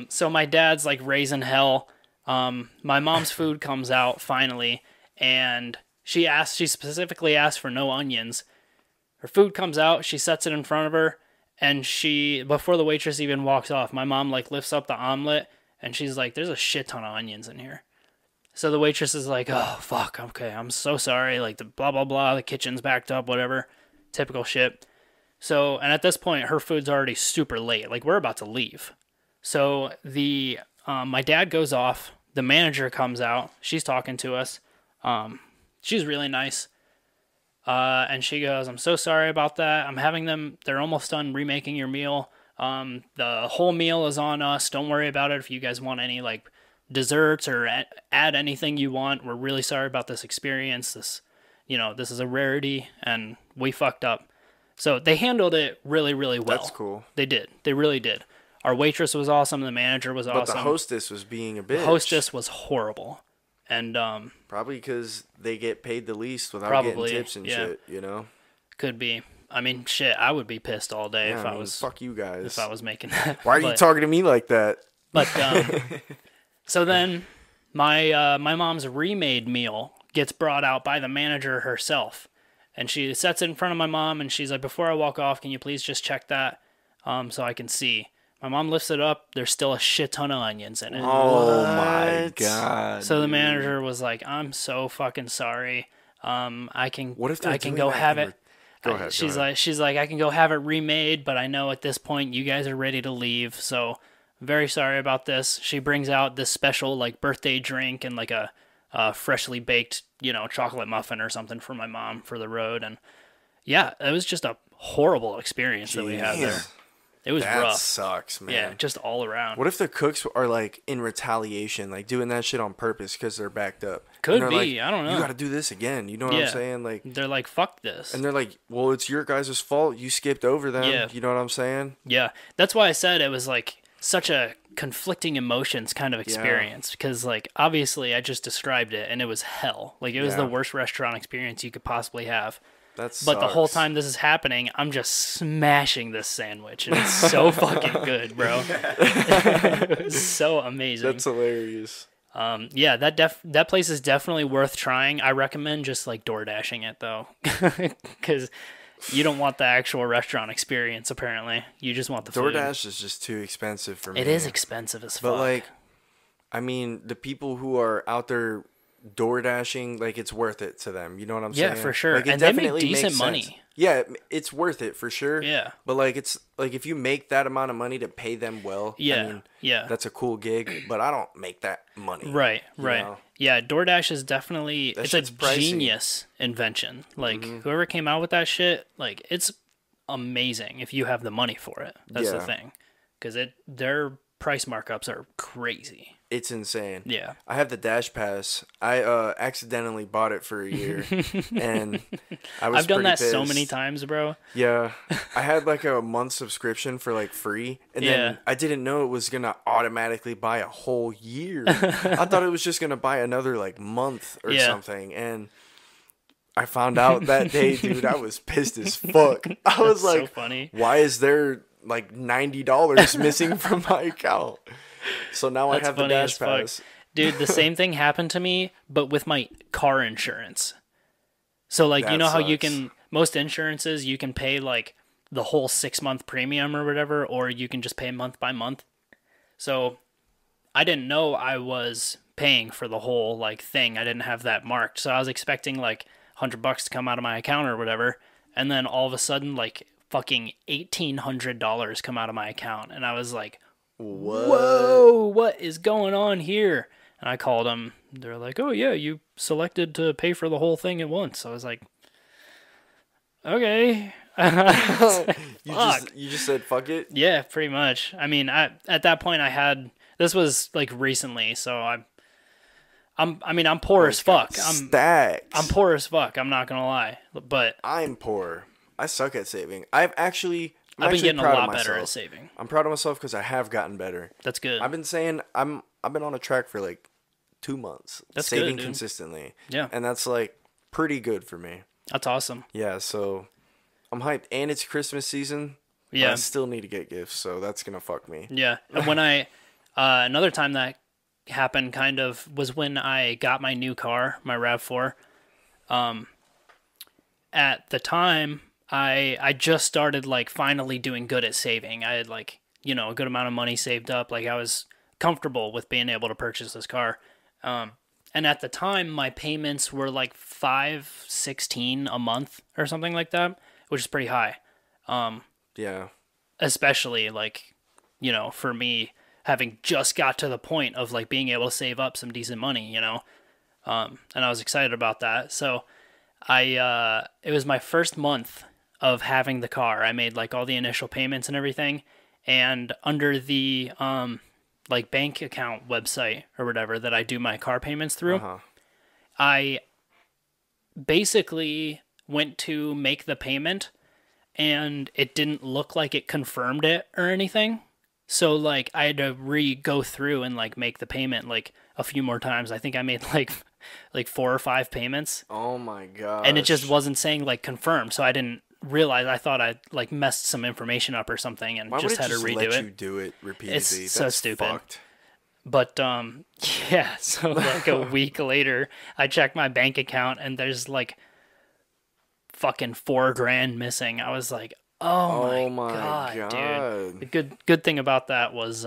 So my dad's like raising hell. My mom's food comes out finally, and she specifically asked for no onions. Her food comes out, she sets it in front of her, and before the waitress even walks off, my mom like lifts up the omelet and she's like, "There's a shit ton of onions in here." So the waitress is like, "Oh, fuck, okay, I'm so sorry, like the blah, blah, blah, the kitchen's backed up, whatever." Typical shit. So, and at this point, her food's already super late. Like, we're about to leave. So my dad goes off, the manager comes out, she's talking to us. She's really nice. And she goes, "I'm so sorry about that. They're almost done remaking your meal. The whole meal is on us. Don't worry about it. If you guys want any like desserts or add anything you want, we're really sorry about this experience. This is a rarity and we fucked up." So they handled it really, really well. That's cool. They did. They really did. Our waitress was awesome. The manager was awesome. But the hostess was being a bitch. The hostess was horrible. And Probably because they get paid the least without Probably, getting tips and yeah. shit, you know? could be. I mean, shit, I would be pissed all day Yeah, if I I mean, was fuck you guys. if I was making that. Why are you talking to me like that? But so then my mom's remade meal gets brought out by the manager herself, and she sets it in front of my mom, and she's like, "Before I walk off, can you please just check that so I can see?" My mom lifts it up. There's still a shit ton of onions in it. Oh my What? god. So the manager was like, "I'm so fucking sorry. I can What if they're I can doing go that have in it." Go ahead. She's go ahead. like, "I can go have it remade, but I know at this point you guys are ready to leave, so very sorry about this." She brings out this special like birthday drink and like a freshly baked, chocolate muffin or something for my mom for the road, and yeah, it was just a horrible experience that we had Jeez. there. It was That rough. sucks, man. Yeah, just all around. What if the cooks are like in retaliation, like doing that shit on purpose because they're backed up? Could And they're be, like, I don't know. You got to do this again. You know what Yeah. I'm saying? Like, They're like, "Fuck this." and they're like, "Well, it's your guys' fault. You skipped over them." Yeah. You know what I'm saying? Yeah, that's why I said it was like such a conflicting emotions kind of experience because like obviously I just described it and it was hell. Like it was the Yeah. worst restaurant experience you could possibly have. That's But the whole time this is happening, I'm just smashing this sandwich and it's so fucking good, bro. It's so amazing. That's hilarious. Yeah, that place is definitely worth trying. I recommend just like door dashing it though, because you don't want the actual restaurant experience. Apparently, you just want the food. DoorDash is just too expensive for me. It is expensive as fuck. But like, I mean, the people who are out there door dashing, like it's worth it to them. You know what I'm saying? Yeah, for sure. Like, it And they make definitely decent makes money. sense. Yeah, it's worth it for sure. Yeah. But like, it's like if you make that amount of money to pay them well, Yeah, I mean, yeah. that's a cool gig. But I don't make that money. Right, you right. know? Yeah, DoorDash is definitely That it's a shit's pricey. genius invention. Like whoever came out with that shit, like it's amazing if you have the money for it. That's the Yeah. thing. Because their price markups are crazy. It's insane. Yeah. I have the Dash Pass. I accidentally bought it for a year, and I was I've done pretty that so pissed. many times, bro. Yeah, I had like a month subscription for like free, and Yeah. then I didn't know it was gonna automatically buy a whole year. I thought it was just gonna buy another like month or Yeah. something, and I found out that day, dude. I was pissed as fuck. I was That's so like, funny. why is there like $90 missing from my account? So now That's I have the funny Dash as fuck. Pass. Dude, the same thing happened to me, but with my car insurance. So, like, you That know how you sucks. can, most insurances, you can pay, like, the whole 6-month premium or whatever, or you can just pay month by month. So, I didn't know I was paying for the whole, like, thing. I didn't have that marked. So, I was expecting, like, $100 to come out of my account or whatever. And then all of a sudden, like, fucking $1,800 come out of my account. And I was like, whoa, what is going on here? And I called them. They're like, oh, yeah, you selected to pay for the whole thing at once. I was like, okay. You just said fuck it. Yeah, pretty much. I mean, at that point, this was like recently, so I'm poor as fuck. Stacks. I'm poor as fuck. I'm not gonna lie, but I'm poor. I suck at saving. I've been actually getting a proud of lot better at myself. saving. I'm proud of myself because I have gotten better. That's good. I've been saying I've been on a track for like 2 months. That's good, saving dude. consistently. Yeah. And that's like pretty good for me. That's awesome. Yeah, so I'm hyped. And it's Christmas season. but Yeah. I still need to get gifts, so that's gonna fuck me. Yeah. And when another time that happened kind of was when I got my new car, my RAV4. At the time, I just started like finally doing good at saving. I had like, you know, a good amount of money saved up. Like I was comfortable with being able to purchase this car. And at the time, my payments were like $516 a month or something like that, which is pretty high. Yeah. Especially like, you know, for me having just got to the point of like being able to save up some decent money, you know. And I was excited about that. So it was my first month of having the car. I made like all the initial payments and everything. And under the like bank account website or whatever that I do my car payments through, I basically went to make the payment and it didn't look like it confirmed it or anything. So like I had to go through and like make the payment like a few more times. I think I made like 4 or 5 payments. Oh my god. And it just wasn't saying like confirmed. So I didn't realize. I thought I like messed some information up or something and Why just would had it to just redo let it. you do it repeatedly? It's so That's stupid. Fucked. But yeah, so like a week later, I checked my bank account and there's like fucking $4,000 missing. I was like, oh my god, dude. The good thing about that was Is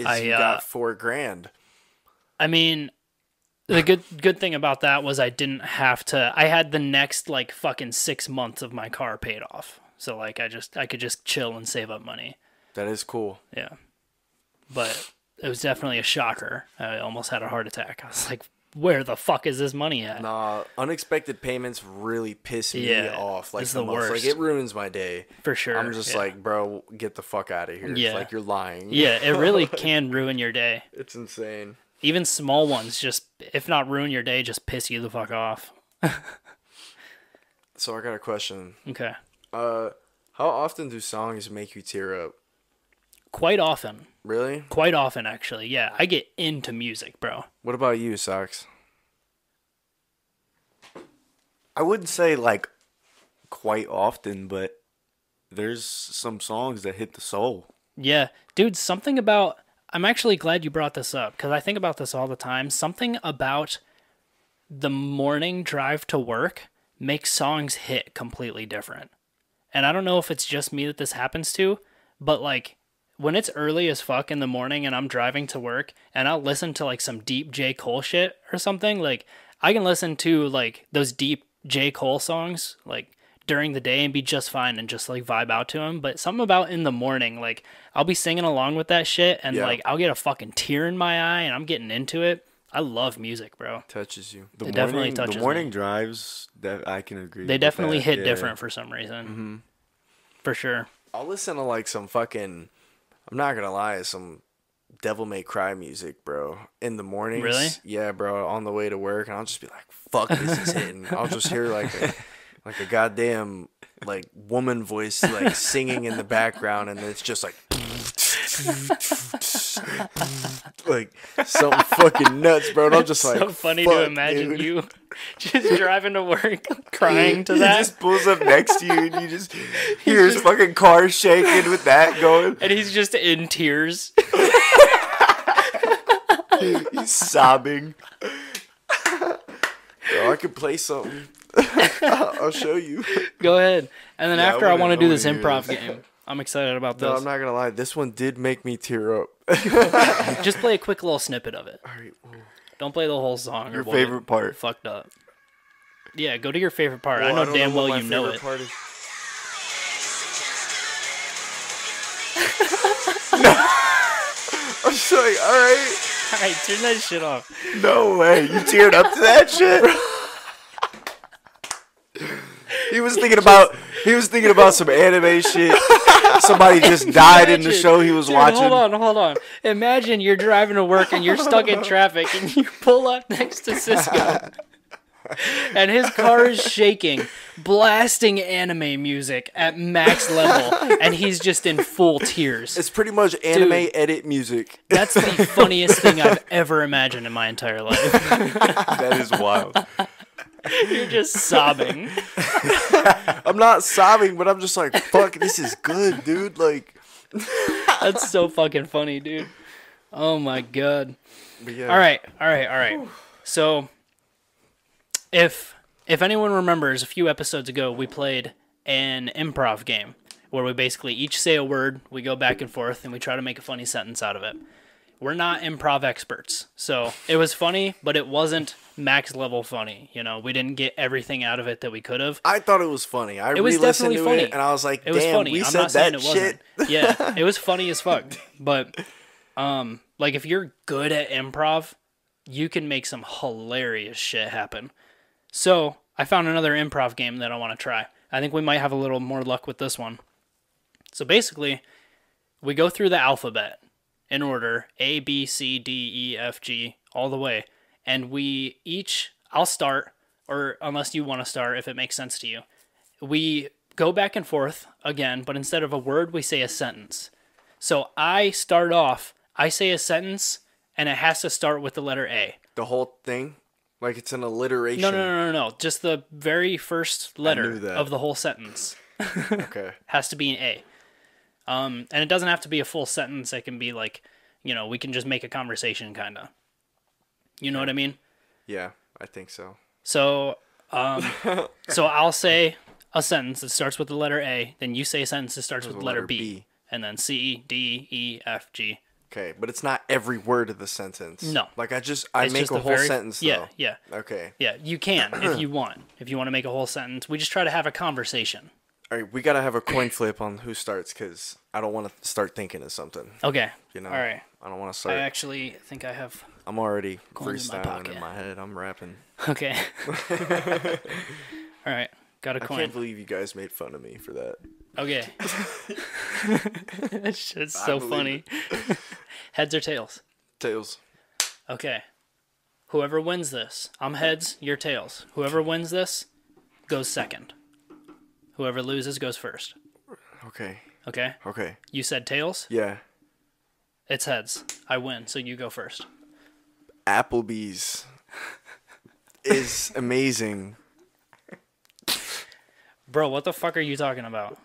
I, you got $4,000. I mean, the good thing about that was I didn't have to. I had the next like fucking 6 months of my car paid off, so like I could just chill and save up money. That is cool. Yeah, but it was definitely a shocker. I almost had a heart attack. I was like, where the fuck is this money at? Nah, unexpected payments really piss me Yeah, off. Like it's the the most. worst. Like it ruins my day. For sure. I'm just yeah. like, bro, get the fuck out of here. Yeah. Like you're lying. Yeah, it really can ruin your day. It's insane. Even small ones, just if not ruin your day, just piss you the fuck off. So I got a question. Okay. How often do songs make you tear up? Quite often. Really? Quite often, actually. Yeah, I get into music, bro. What about you, Socks? I wouldn't say like quite often, but there's some songs that hit the soul. Yeah, dude, something about... I'm actually glad you brought this up, because I think about this all the time. Something about the morning drive to work makes songs hit completely different. And I don't know if it's just me that this happens to, but like, when it's early as fuck in the morning and I'm driving to work, and I'll listen to like some deep J. Cole shit or something, like, I can listen to like those deep J. Cole songs, like, during the day and be just fine and just like vibe out to him. But something about in the morning, like I'll be singing along with that shit and Yeah. like I'll get a fucking tear in my eye and I'm getting into it. I love music, bro. Touches you. The It definitely touches The morning me. drives, that I can agree. They with definitely that, hit yeah. different for some reason. For sure. I'll listen to like some fucking, I'm not gonna lie, some Devil May Cry music, bro, in the mornings. Really? Yeah, bro, on the way to work, and I'll just be like, fuck, this is hitting. I'll just hear like a goddamn like woman voice like singing in the background, and it's just like like something fucking nuts, bro. And I'm just like, so funny fuck, to imagine dude. you just driving to work crying to He that. just pulls up next to you and you just hear his fucking car shaking with that going. And he's just in tears. He's sobbing. Bro, I could play something. I'll show you. Go ahead. And then Yeah, after I want to do this wanna hear improv this. game. I'm excited about No, this. I'm not gonna lie. This one did make me tear up. Just play a quick little snippet of it. All right, well, Don't play the whole song. Your or we'll get favorite part. Fucked up. Yeah, go to your favorite part. I well, know don't damn what well my you know favorite it. part is. I'm just like, all right. All right, turn that shit off. No way. You teared up to that shit? He was thinking about some anime shit. Somebody just died in the Imagine- show he was Dude, watching. Hold on. Imagine you're driving to work and you're stuck in traffic and you pull up next to Cisco. And his car is shaking, blasting anime music at max level, and he's just in full tears. It's pretty much anime Dude. edit music. That's the funniest thing I've ever imagined in my entire life. That is wild. You're just sobbing. I'm not sobbing, but I'm just like, fuck, this is good, dude. Like, That's so fucking funny, dude. Oh my god. but yeah. All right. So, if anyone remembers, a few episodes ago we played an improv game where we basically each say a word, we go back and forth, and we try to make a funny sentence out of it. We're not improv experts, so it was funny, but it wasn't max level funny. You know, we didn't get everything out of it that we could have. I thought it was funny. I It was re-listened definitely to funny. it, and I was like, It was damn, funny. we I'm said not saying that it shit. wasn't. Yeah, it was funny as fuck. But, like if you're good at improv, you can make some hilarious shit happen. So I found another improv game that I want to try. I think we might have a little more luck with this one. So basically, we go through the alphabet in order, A, B, C, D, E, F, G, all the way. And we each, I'll start, or unless you want to start, if it makes sense to you. We go back and forth again, but instead of a word, we say a sentence. So I start off, I say a sentence, and it has to start with the letter A. The whole thing, like it's an alliteration. No. Just the very first knew letter that. of the whole sentence Okay. has to be an A. And it doesn't have to be a full sentence. It can be like, we can just make a conversation, kind of. You know what I mean? Yeah, I think so. So, so I'll say a sentence that starts with the letter A. Then you say a sentence that starts with the letter B. And then C, D, E, F, G. Okay, but it's not every word of the sentence. No. Like I It's make just a the whole very- sentence Yeah, though. yeah. Okay. Yeah, you can if you want. If you want to make a whole sentence. We just try to have a conversation. All right, we gotta have a coin flip on who starts because I don't want to start thinking of something. Okay. You know. All right. I don't want to I start. actually think I have... I'm already Coins in my freestyling pocket. in my head. I'm rapping. Okay. All right. Got a I coin. can't believe you guys made fun of me for that. Okay. That shit's so believe funny. Heads or tails? Tails. Okay. Whoever wins this, I'm heads, you're tails. Whoever wins this goes second. Whoever loses goes first. Okay. Okay? Okay. You said tails? Yeah. It's heads. I win, so you go first. Applebee's is amazing. Bro, what the fuck are you talking about?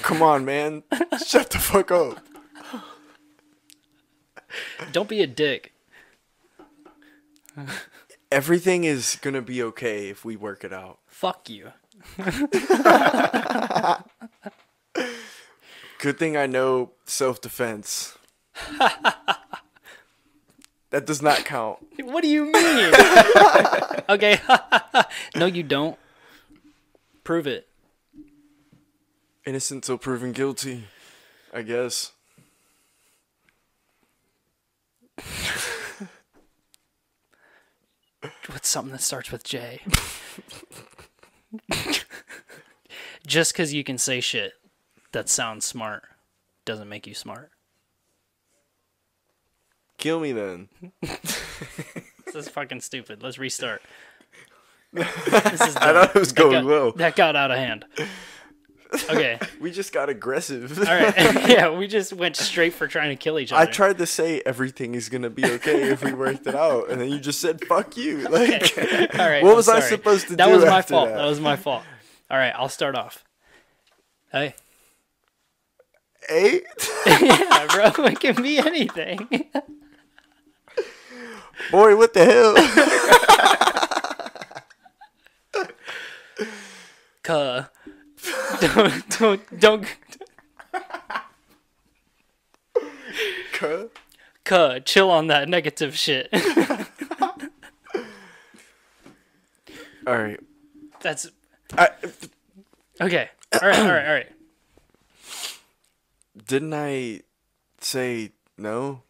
Come on, man. Shut the fuck up. Don't be a dick. Everything is gonna be okay if we work it out. Fuck you. Good thing I know self-defense. That does not count. What do you mean? Okay. No, you don't. Prove it. Innocent till proven guilty, I guess. What's something that starts with J? Just because you can say shit that sounds smart doesn't make you smart. Kill me then. This is fucking stupid. Let's restart. I thought it was going well. That got out of hand. Okay. We just got aggressive. All right. Yeah, we just went straight for trying to kill each other. I tried to say everything is gonna be okay if we worked it out, and then you just said "fuck you." Like, All right. what I'm was I sorry. supposed to do? That was my after fault. That? That was my fault. All right, I'll start off. Hey. Hey, Yeah, bro. It can be anything. boy, what the hell? Don't. Chill on that negative shit. All right. That's okay. All right. Didn't I say no?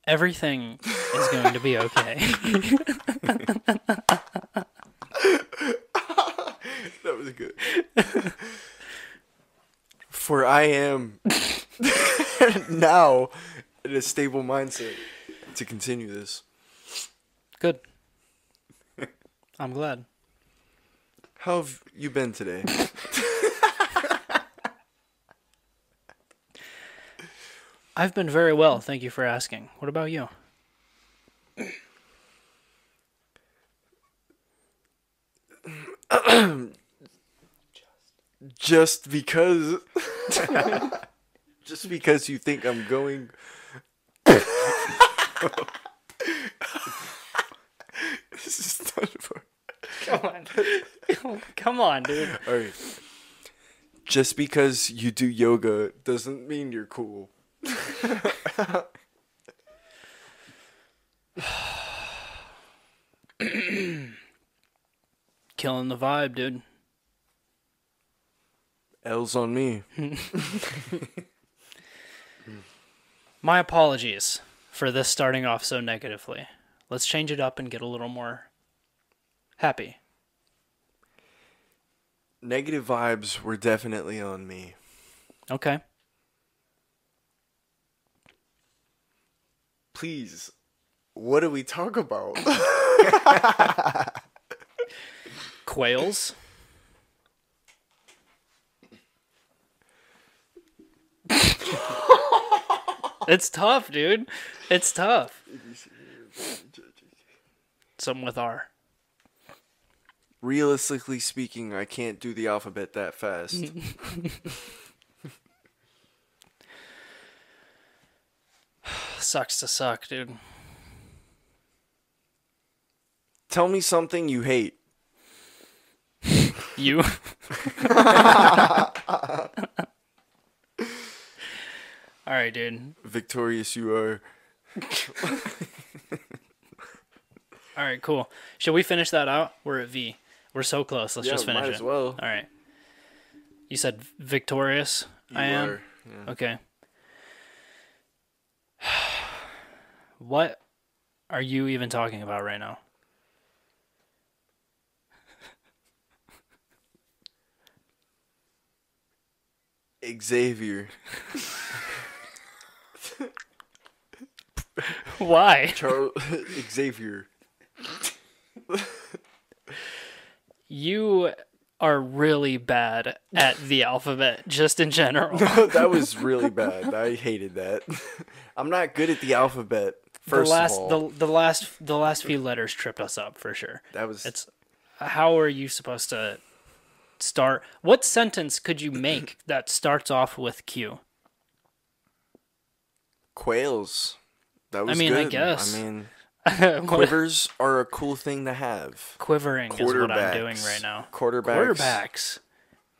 Everything is going to be okay. That was good. For I am now in a stable mindset to continue this. Good. I'm glad. How have you been today? I've been very well, thank you for asking. What about you? Just because just because you think I'm going This is done for. Come on, dude. All right. Just because you do yoga doesn't mean you're cool. Killing the vibe, dude. L's on me. My apologies for this starting off so negatively. Let's change it up and get a little more happy. Negative vibes were definitely on me. Okay. Please, what do we talk about? Quails. It's tough, dude. It's tough. Something with R. Realistically speaking, I can't do the alphabet that fast. Sucks to suck, dude. Tell me something you hate. You. All right, dude. Victorious you are. All right, cool. Should we finish that out? We're at V. We're so close. Let's just finish might it. as well. All right. You said victorious. You I am. are, yeah. Okay. What are you even talking about right now? Xavier. Why? Charles Xavier. You are really bad at the alphabet, just in general. That was really bad. I hated that. I'm not good at the alphabet. First of all, the last few letters tripped us up for sure. that was It's how are you supposed to start? What sentence could you make that starts off with Q? quails. That was mean, I good. guess. I mean, quivers are a cool thing to have. Quivering is what I'm doing right now. Quarterbacks.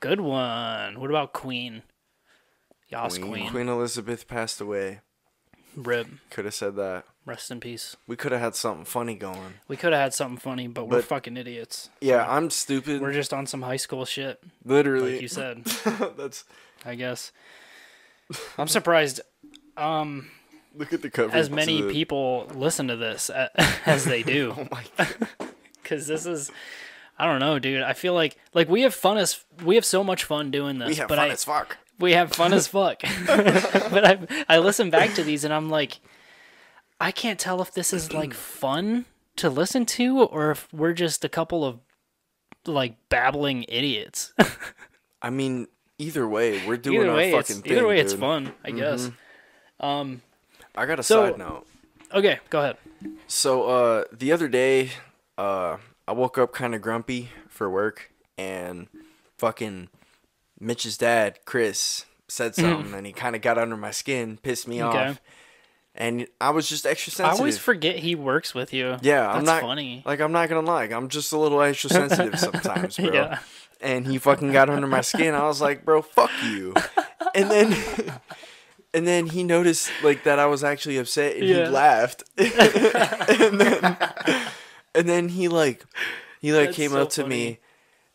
Good one. What about Queen? Yas Queen. Queen Elizabeth passed away. Rib. Could have said that. Rest in peace. We could have had something funny going. We could have had something funny, but we're But- fucking idiots. Yeah, I'm stupid. We're just on some high school shit, Literally. like you said. That's I guess. I'm surprised Look at the cover. as many people listen to this as they do. Oh my god. Because this is, I don't know, dude. I feel like we have so much fun doing this. We have but fun as fuck. We have fun as fuck. But I listen back to these and I'm like, I can't tell if this is like fun to listen to or if we're just a couple of like babbling idiots. I mean, either way, we're doing our fucking thing. Either way, it's fun, I guess. I got a side note. Okay, go ahead. So, the other day, I woke up kind of grumpy for work, and fucking Mitch's dad, Chris, said something, and he kind of got under my skin, pissed me off. And I was just extra sensitive. I always forget he works with you. Yeah, That's I'm not funny. Like, I'm not gonna lie, I'm just a little extra sensitive sometimes, bro. Yeah. And he fucking got under my skin. I was like, bro, fuck you. And then and then he noticed like that I was actually upset, and he laughed. and then he That's came so up to funny. me,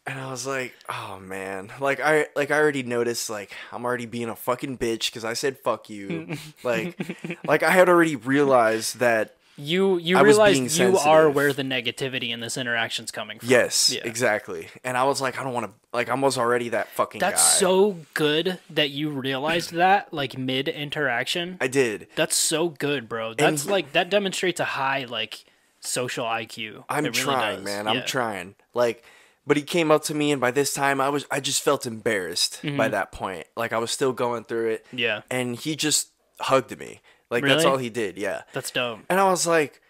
and I was like, oh man, I already noticed like I'm already being a fucking bitch because I said fuck you. like I had already realized that. You I was realize being you sensitive. are where the negativity in this interaction's coming from. Yes, Yeah. exactly. And I was like, I don't want to. Like, I was already that fucking That's guy. so good that you realized that, like, mid-interaction. I did. That's so good, bro. That's, like, that demonstrates a high, like, social IQ. I'm It really trying, does. man. Yeah. I'm trying. Like, but he came up to me, and by this time, I just felt embarrassed by that point. Like, I was still going through it. Mm-hmm. Yeah. And he just hugged me. Like, that's Really? all he did. Yeah. That's dope. And I was like,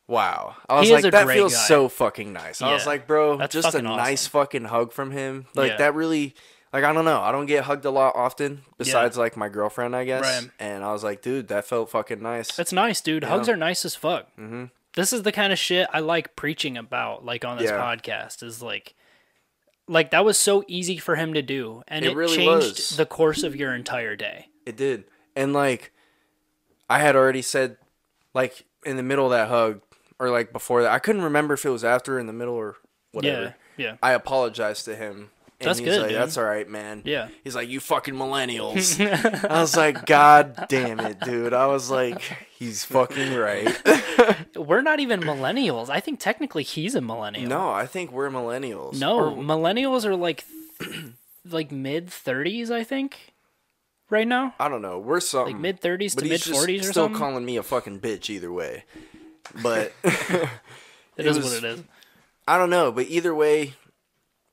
wow. I was He is like, a that great feels guy. so fucking nice. I was Yeah. like, bro, That's just a fucking nice awesome. fucking hug from him. Like, Yeah. that really, like, I don't know. I don't get hugged a lot often besides, like, my girlfriend, I guess. Right. And I was like, dude, that felt fucking nice. That's nice, dude. Hugs are nice as fuck. Mm-hmm. This is the kind of shit I like preaching about, like, on this Yeah. podcast, is, like, that was so easy for him to do. And It it really changed was. the course of your entire day. It did. And, like, I had already said, like, in the middle of that hug, or, like, before that, I couldn't remember if it was after, in the middle, or whatever. Yeah. I apologized to him. And That's he's good, like, dude. That's all right, man. Yeah. He's like, you fucking millennials. I was like, God damn it, dude. I was like, he's fucking right. We're not even millennials. I think technically he's a millennial. No, I think we're millennials. No, millennials are like mid 30s, I think, right now. I don't know. We're something. Like mid 30s But to he's mid just 40s or still something. calling me a fucking bitch either way. But It is was- what it is. I don't know. But either way,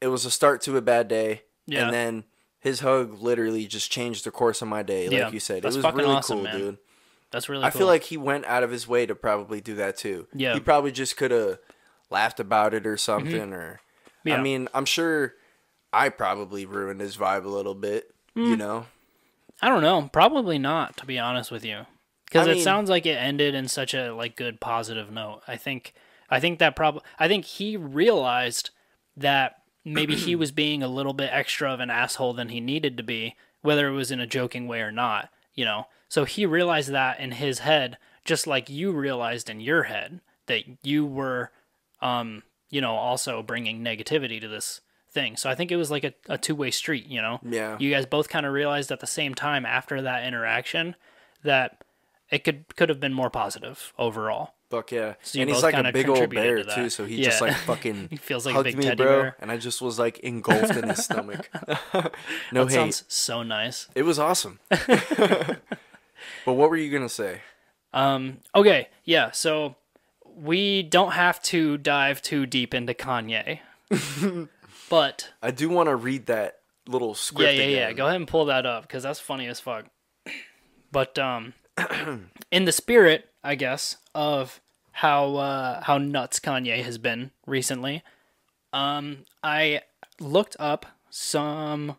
it was a start to a bad day. Yeah. And then his hug literally just changed the course of my day, like Yeah, you said. that's It was fucking really awesome, cool, man. dude. That's really I cool. feel like he went out of his way to probably do that too. Yeah. He probably just could have laughed about it or something. Or, Yeah. I mean, I'm sure I probably ruined his vibe a little bit, you know? I don't know. Probably not, to be honest with you. Because I it mean- sounds like it ended in such a like good positive note. I think he realized that maybe he was being a little bit extra of an asshole than he needed to be, whether it was in a joking way or not, you know. So he realized that in his head, just like you realized in your head that you were also bringing negativity to this thing. So I think it was like a two-way street, you know. Yeah. You guys both kind of realized at the same time after that interaction that it could have been more positive overall. Fuck yeah. So you And he's both like a kinda big old contributed bear to that. too, so he just Yeah. like fucking He feels like a hugged big me, teddy bro. bear. And I just was like engulfed in his stomach. No That hate. sounds so nice. It was awesome. But what were you gonna say? Okay, yeah, so we don't have to dive too deep into Kanye. But I do want to read that little script yeah. again. Go ahead and pull that up because that's funny as fuck. But in the spirit, I guess, of how nuts Kanye has been recently, I looked up some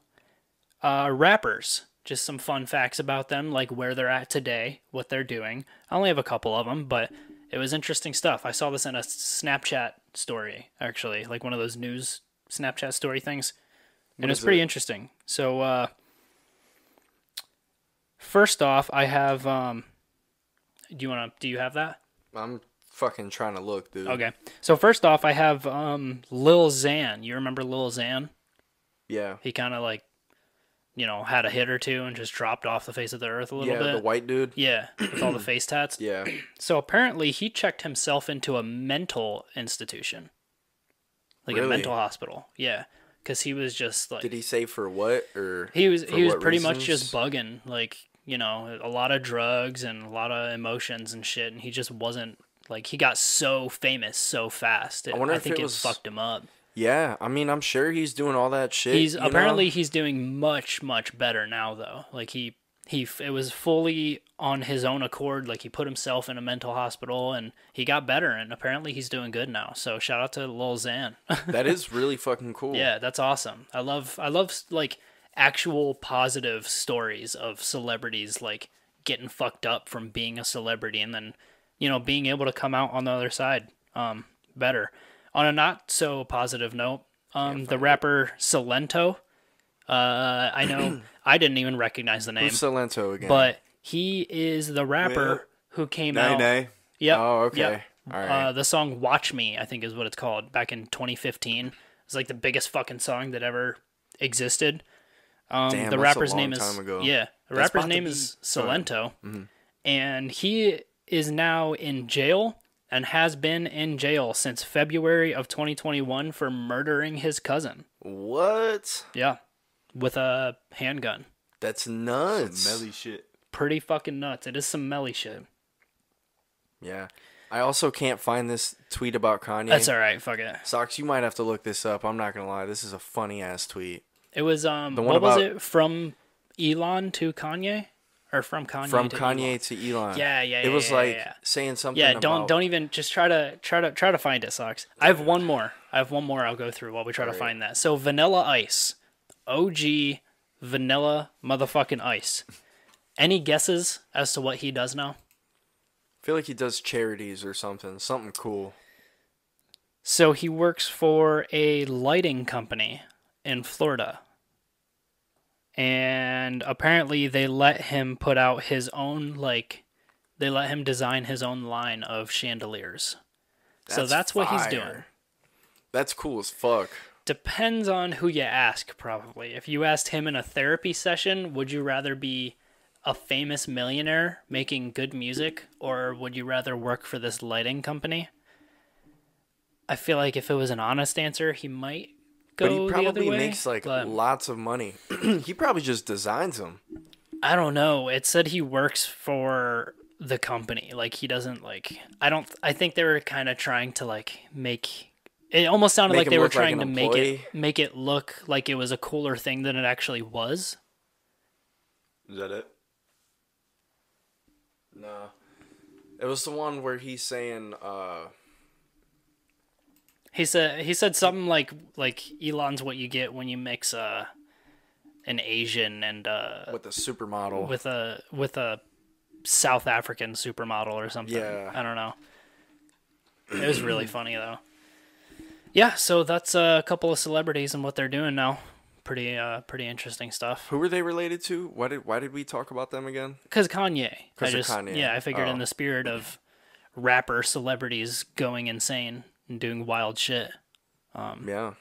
rappers, just some fun facts about them, like where they're at today, what they're doing. I only have a couple of them, but it was interesting stuff. I saw this in a Snapchat story, actually, like one of those news Snapchat story things. And it's pretty interesting. So, first off, I have, do you have that? I'm fucking trying to look, dude. Okay. So first off, I have, Lil Xan. You remember Lil Xan? Yeah. He kind of like had a hit or two and just dropped off the face of the earth a little Yeah, bit. the white dude. Yeah, with all the face tats. Yeah. So apparently he checked himself into a mental institution, like a Really? mental hospital. Yeah, because he was just like Did he say for what or he was for pretty what much just reasons? bugging, like a lot of drugs and a lot of emotions and shit, and he just wasn't like he got so famous so fast. wonder I if think it it was- fucked him up. Yeah, I mean, I'm sure he's doing all that shit. He's you know? apparently he's doing much better now though. Like it was fully on his own accord. Like he put himself in a mental hospital and he got better. And apparently he's doing good now. So shout out to Lil Xan. That is really fucking cool. Yeah, that's awesome. I love like actual positive stories of celebrities like getting fucked up from being a celebrity and then being able to come out on the other side better. On a not so positive note, the rapper Salento, I know I didn't even recognize the name, Who's Salento again? but he is the rapper who came Nay, out. nay. Yep. Oh, okay. Yep. All right. The song "Watch Me," I think, is what it's called. Back in 2015, it's like the biggest fucking song that ever existed. Damn, The that's a rapper's long name time is ago. yeah. The That's rapper's about to name be- is Go ahead. Salento, and he is now in jail and has been in jail since February of 2021 for murdering his cousin. What? Yeah, with a handgun. That's nuts. Melly shit. Pretty fucking nuts. It is some melly shit. Yeah. I also can't find this tweet about Kanye. That's all right. Fuck it. Socks, you might have to look this up. I'm not gonna lie. This is a funny ass tweet. It was one what was about- it from Elon to Kanye, or from Kanye From to Kanye Elon? to Elon. Yeah, yeah, It yeah, was yeah, like yeah. saying something. Yeah, about, don't even just try to find it, Socks. I have one more. I'll go through while we try to Alright. find that. So Vanilla Ice, OG Vanilla motherfucking Ice. Any guesses as to what he does now? I feel like he does charities or something. Something cool. So he works for a lighting company in Florida. And apparently they let him put out his own they let him design his own line of chandeliers. So that's what he's fire. doing. That's cool as fuck. Depends on who you ask, probably. If you asked him in a therapy session, would you rather be a famous millionaire making good music, or would you rather work for this lighting company? I feel like if it was an honest answer, he might go But he the other probably way. makes like but lots of money. He probably just designs them. I don't know. It said he works for the company. Like he doesn't I think they were kind of trying to make it almost sounded Make like him they were look like trying an to employee? make it look like it was a cooler thing than it actually was. Is that it? No. It was the one where he's saying, He said something like Elon's what you get when you mix an Asian and with the supermodel. with a South African supermodel or something. Yeah. I don't know. It was really funny though. Yeah, so that's a couple of celebrities and what they're doing now. Pretty interesting stuff. Who were they related to? Why did we talk about them again? Cause Kanye. 'Cause of Kanye. Yeah, I figured Oh. in the spirit of rapper celebrities going insane and doing wild shit. Yeah.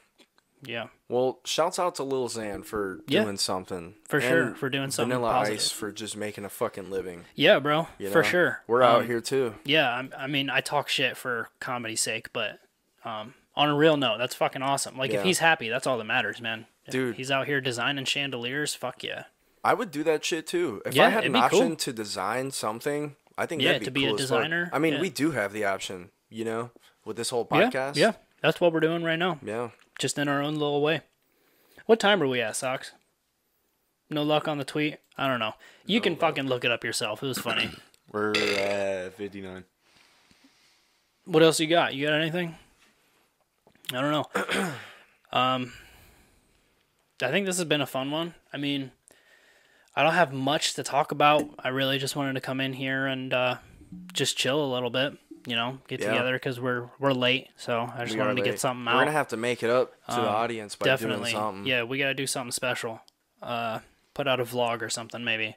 Yeah. Well, shouts out to Lil Xan for Yeah. doing something. For sure, And for doing something Vanilla positive. Ice for just making a fucking living. Yeah, bro. you For know? sure. We're out here too. Yeah, I mean, I talk shit for comedy's sake, but on a real note, that's fucking awesome. Like, Yeah. if he's happy, that's all that matters, man. If Dude. he's out here designing chandeliers, fuck yeah. I would do that shit too. If Yeah, I had it'd an be cool. option to design something, I think Yeah, that'd be to be cool a as fuck. designer, I mean, yeah. we do have the option, with this whole Yeah, podcast. yeah. That's what we're doing right now. Yeah. Just in our own little way. What time are we at, Socks? No luck on the tweet? I don't know. You can fucking look it up yourself. It was funny. We're at 59. What else you got? You got anything? I don't know. I think this has been a fun one. I mean, I don't have much to talk about. I really just wanted to come in here and just chill a little bit. Get Yeah. together because we're late. So I just We are wanted to late. get something We're out. gonna have to make it up to the audience by Definitely. doing something. Yeah, we got to do something special. Put out a vlog or something maybe.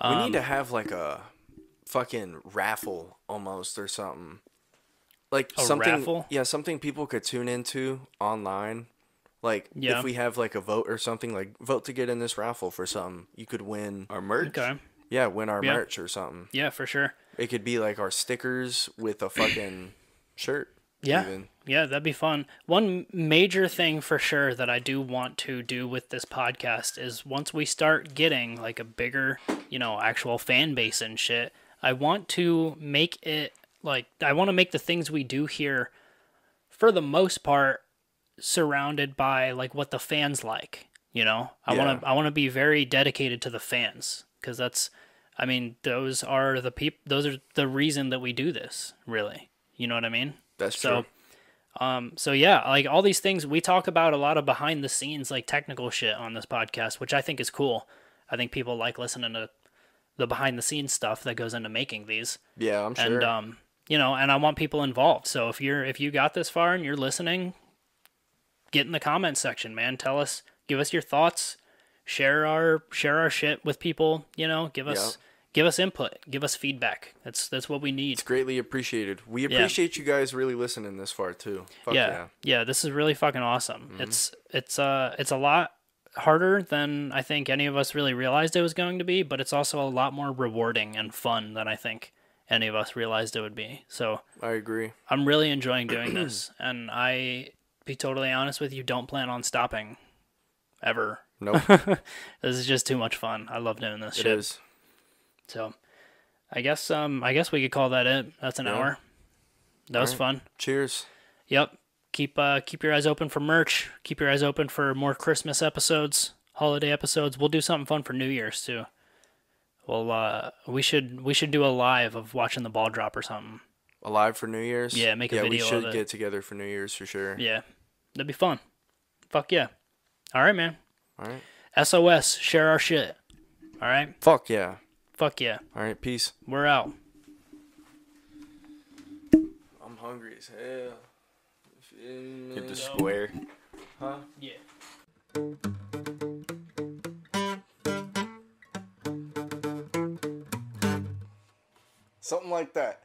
We need to have like a fucking raffle almost or something. Like A something raffle? Yeah, something people could tune into online Like, Yeah. if we have, like, a vote or something, like, vote to get in this raffle for something, you could win Our merch. Okay. Yeah, win our Yeah. merch or something. Yeah, for sure. It could be, like, our stickers with a fucking shirt. Yeah. Even. Yeah, that'd be fun. One major thing for sure that I do want to do with this podcast is once we start getting like a bigger, actual fan base and shit, I want to make it like I want to make the things we do here for the most part surrounded by like what the fans like, I Yeah. want to be very dedicated to the fans cuz those are the reason that we do this, really. You know what I mean? That's So, true. So yeah, like all these things we talk about a lot of behind the scenes, like technical shit on this podcast, which I think is cool. I think people like listening to the behind the scenes stuff that goes into making these. Yeah, I'm sure. And and I want people involved. So if you got this far and you're listening, get in the comment section, man. Tell us, give us your thoughts, share our shit with people. Give us input, give us feedback. That's what we need. It's greatly appreciated. We appreciate you guys really listening this far too. Fuck yeah. Yeah, this is really fucking awesome. Mm-hmm. It's a lot harder than I think any of us really realized it was going to be, but it's also a lot more rewarding and fun than I think any of us realized it would be. So I agree. I'm really enjoying doing this, and be totally honest with you, don't plan on stopping ever. Nope. This is just too much fun. I love doing this It shit. is. So I guess we could call that it. That's an hour. That was fun. Cheers. Yep. Keep your eyes open for merch. Keep your eyes open for more Christmas episodes, holiday episodes. We'll do something fun for New Year's too. Well, we should do a live of watching the ball drop or something. Alive for New Year's? Yeah, make a video we of should it. get together for New Year's for sure. Yeah, that'd be fun. Fuck yeah. All right, man. All right. SOS, share our shit. All right. Fuck yeah. Fuck yeah. All right, peace. We're out. I'm hungry as hell. Get the square. Huh? Yeah. Something like that.